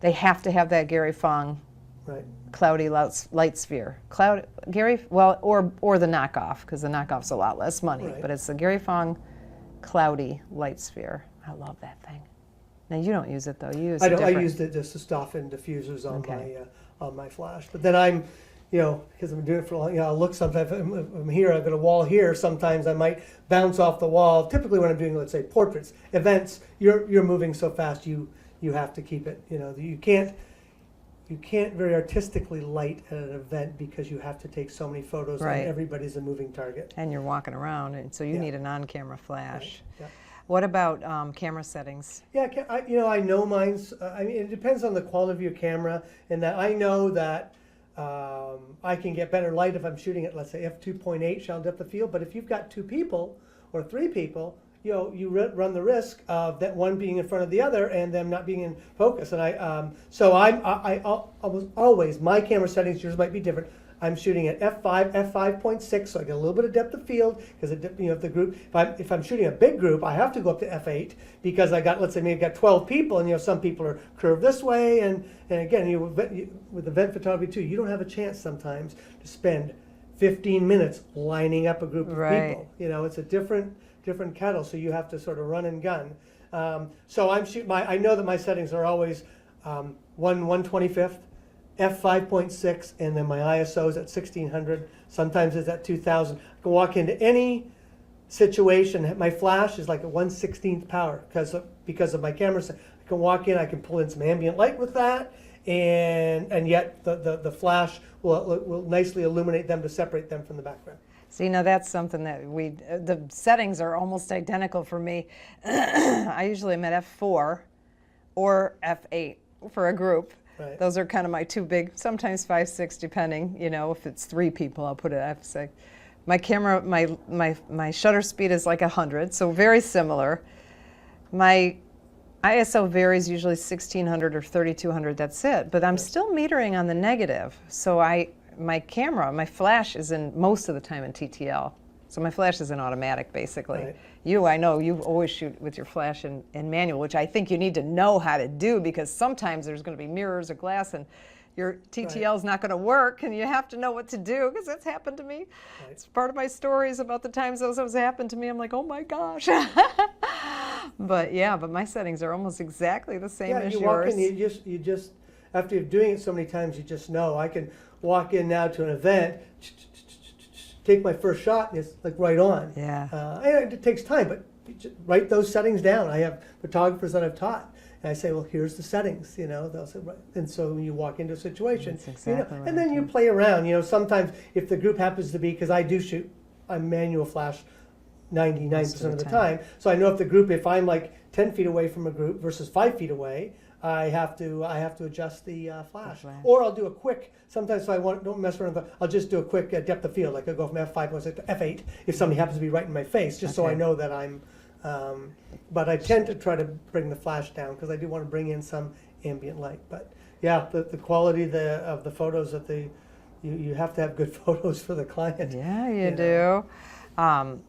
they have to have that Gary Fong Right. cloudy light sphere. Or the knockoff, because the knockoff's a lot less money, Right. but it's the Gary Fong cloudy light sphere. I love that thing. Now you don't use it though. You use I a don't. I different. used it just to stuff in diffusers on Okay. my flash. But then I'm, because I'm doing it for a long, I'll look sometimes. If I'm here, I've got a wall here. Sometimes I might bounce off the wall. Typically, when I'm doing, let's say, portraits, events, you're moving so fast, you have to keep it. You can't very artistically light at an event because you have to take so many photos. Right. And everybody's a moving target. And you're walking around, and so you Yeah. need an on-camera flash. Yeah. What about camera settings? Yeah, I know mine's. I mean, it depends on the quality of your camera, and that I know that I can get better light if I'm shooting at, let's say, f2.8 shallow depth of field. But if you've got 2 people or 3 people, you run the risk of that one being in front of the other and them not being in focus. And I almost always, my camera settings, yours might be different. I'm shooting at f5.6, so I get a little bit of depth of field because if the group, if I'm shooting a big group, I have to go up to f8 because I got, let's say, maybe got 12 people, and some people are curved this way, and again, with event photography too, you don't have a chance sometimes to spend 15 minutes lining up a group of Right. people. It's a different kettle, so you have to sort of run and gun. So I know that my settings are always 1/125th. f5.6, and then my ISO is at 1600. Sometimes it's at 2000. I can walk into any situation. My flash is like a 1/16th power because of my camera. I can walk in. I can pull in some ambient light with that, and yet the flash will nicely illuminate them to separate them from the background. See, now that's something that the settings are almost identical for me. I usually am at f4 or f8 for a group. Right. Those are kind of my 2 big, sometimes 5, 6, depending. If it's 3 people, I'll put it at f6. My camera, my shutter speed is like 100, so very similar. My ISO varies, usually 1600 or 3200, that's it. But I'm still metering on the negative. So my flash is in most of the time in TTL. So my flash is in automatic, basically. Right. I know you always shoot with your flash in manual, which I think you need to know how to do because sometimes there's going to be mirrors or glass and your TTL is not going to work, and you have to know what to do because that's happened to me. Right. It's part of my stories about the times those have happened to me. I'm like, oh my gosh. But my settings are almost exactly the same as you yours. walk in, you just after you're doing it so many times, you just know. I can walk in now to an event, take my first shot, and it's like right on. Yeah. And it takes time, but you just write those settings down. I have photographers that I've taught, and I say, well, here's the settings. They'll say, right. And so when you walk into a situation, That's exactly what and I then you play around. Sometimes if the group happens to be, because I do shoot, I'm manual flash 99% of the time. So I know if I'm like 10 feet away from a group versus 5 feet away, I have to adjust the flash. Or I'll do a quick, sometimes if I don't mess around, I'll just do a quick depth of field, like I'll go from f5.6 to f8 if somebody happens to be right in my face, just so I know that I'm, but I tend to try to bring the flash down because I do want to bring in some ambient light. But yeah, the quality of the photos you have to have good photos for the client. Yeah, you do.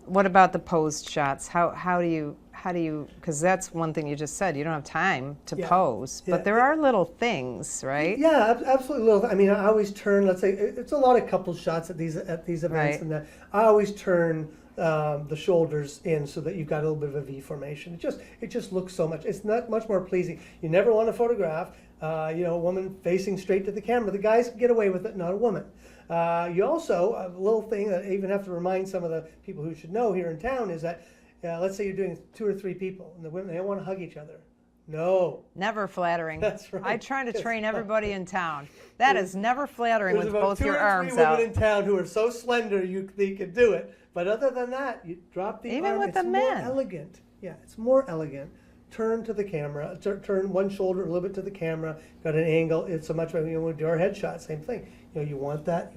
What about the posed shots? How do you, because that's one thing you just said, you don't have time to pose, but there are little things, right? Yeah, absolutely. I mean, I always turn, let's say, it's a lot of couple shots at these events, Right. and that I always turn the shoulders in so that you've got a little bit of a V formation. It just looks so much, it's not much more pleasing. You never want to photograph, a woman facing straight to the camera. The guys can get away with it, not a woman. You also, a little thing that I even have to remind some of the people who should know here in town is that, let's say you're doing 2 or 3 people, and the women, they want to hug each other. No. Never flattering. That's right. I try to train everybody in town. That is never flattering There's with about both 2 your or 3 arms women out. in town who are so slender they could do it. But other than that, you drop the Even arm. with It's the more men. elegant. Yeah, it's more elegant turn to the camera, turn one shoulder a little bit to the camera, got an angle. It's so much better. You know, when we do our headshot, same thing. You know, you want that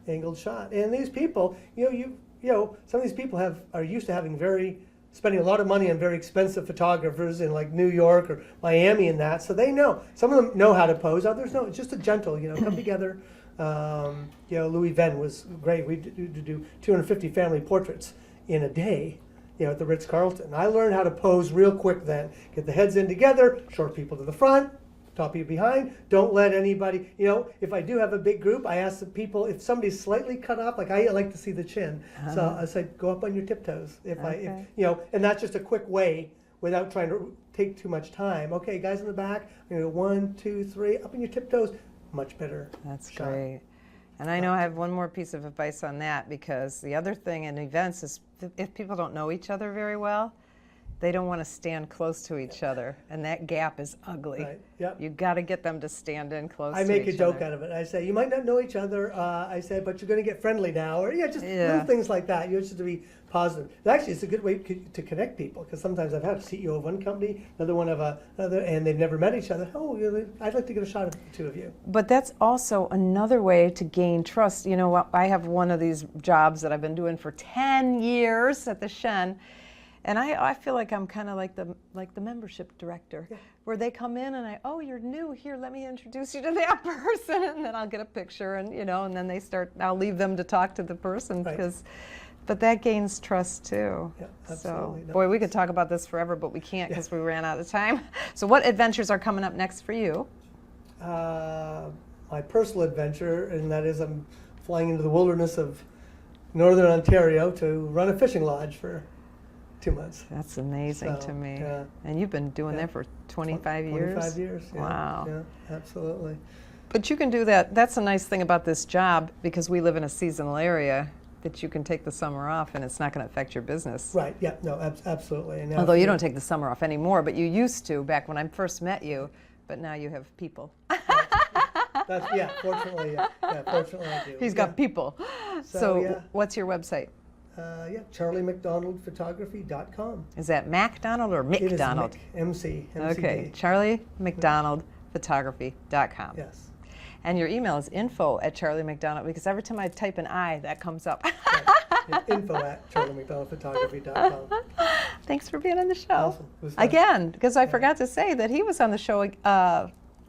angled shot. And these people, you know, some of these people are used to spending a lot of money on very expensive photographers in like New York or Miami and that, so they know. Some of them know how to pose, others know. It's just a gentle, come together. Louis Venn was great. We do 250 family portraits in a day, at the Ritz-Carlton. I learned how to pose real quick then. Get the heads in together, short people to the front, top people behind. Don't let anybody, if I do have a big group, I ask the people, if somebody's slightly cut off, like I like to see the chin. So I said, go up on your tiptoes. And that's just a quick way without trying to take too much time. Okay, guys in the back, 1, 2, 3, up on your tiptoes. Much better. That's shot. great. And I know I have one more piece of advice on that, because the other thing in events is if people don't know each other very well, they don't want to stand close to each other, and that gap is ugly. Right. Yep. You got to get them to stand in close to each I other. make a joke out of it. I say, you might not know each other, I say, but you're going to get friendly now. Or little things like that. You just have to be positive. Actually, it's a good way to connect people, because sometimes I've had a CEO of one company, another one of another, and they've never met each other. Oh, I'd like to get a shot of the two of you. But that's also another way to gain trust. I have one of these jobs that I've been doing for 10 years at the Shen. And I feel like I'm kind of like the membership director, where they come in and you're new here, let me introduce you to that person, and then I'll get a picture, and and then I'll leave them to talk to the person, but that gains trust too. Yeah, absolutely. So, boy, we could talk about this forever, but we can't because we ran out of time. So what adventures are coming up next for you? My personal adventure, and that is I'm flying into the wilderness of Northern Ontario to run a fishing lodge for 2 months. That's amazing to me. Yeah. And you've been doing that for 25 years? 25 years, yeah. Wow. Yeah, absolutely. But you can do that. That's a nice thing about this job, because we live in a seasonal area, that you can take the summer off and it's not going to affect your business. Right, yeah, no, absolutely. And Although you don't take the summer off anymore, but you used to back when I first met you, but now you have people. Fortunately I do. He's got people. So what's your website? CharlieMcDonaldPhotography.com. Is that MacDonald or McDonald? It is MC. Okay, CharlieMcDonaldPhotography.com. Yes. And your email is info@CharlieMcDonald, because every time I type an I, that comes up. Info@CharlieMcDonaldPhotography.com. Thanks for being on the show. Awesome. It was fun. Again, because I forgot to say that he was on the show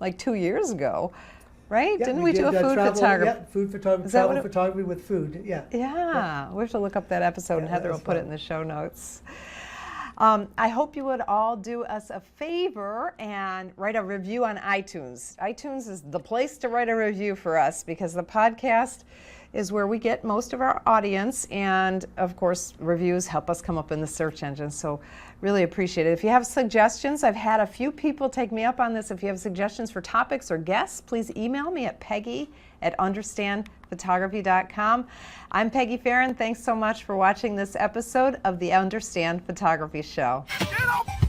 like 2 years ago, right? Yeah, Didn't we do a food photography? Yeah, food photography, travel photography with food, yeah. Yeah, we have to look up that episode, and Heather will put it in the show notes. I hope you would all do us a favor and write a review on iTunes. iTunes is the place to write a review for us, because the podcast is where we get most of our audience, and of course reviews help us come up in the search engine, so really appreciate it. If you have suggestions, I've had a few people take me up on this. If you have suggestions for topics or guests, please email me at Peggy@understandphotography.com. I'm Peggy Farron. Thanks so much for watching this episode of the Understand Photography Show. Get up!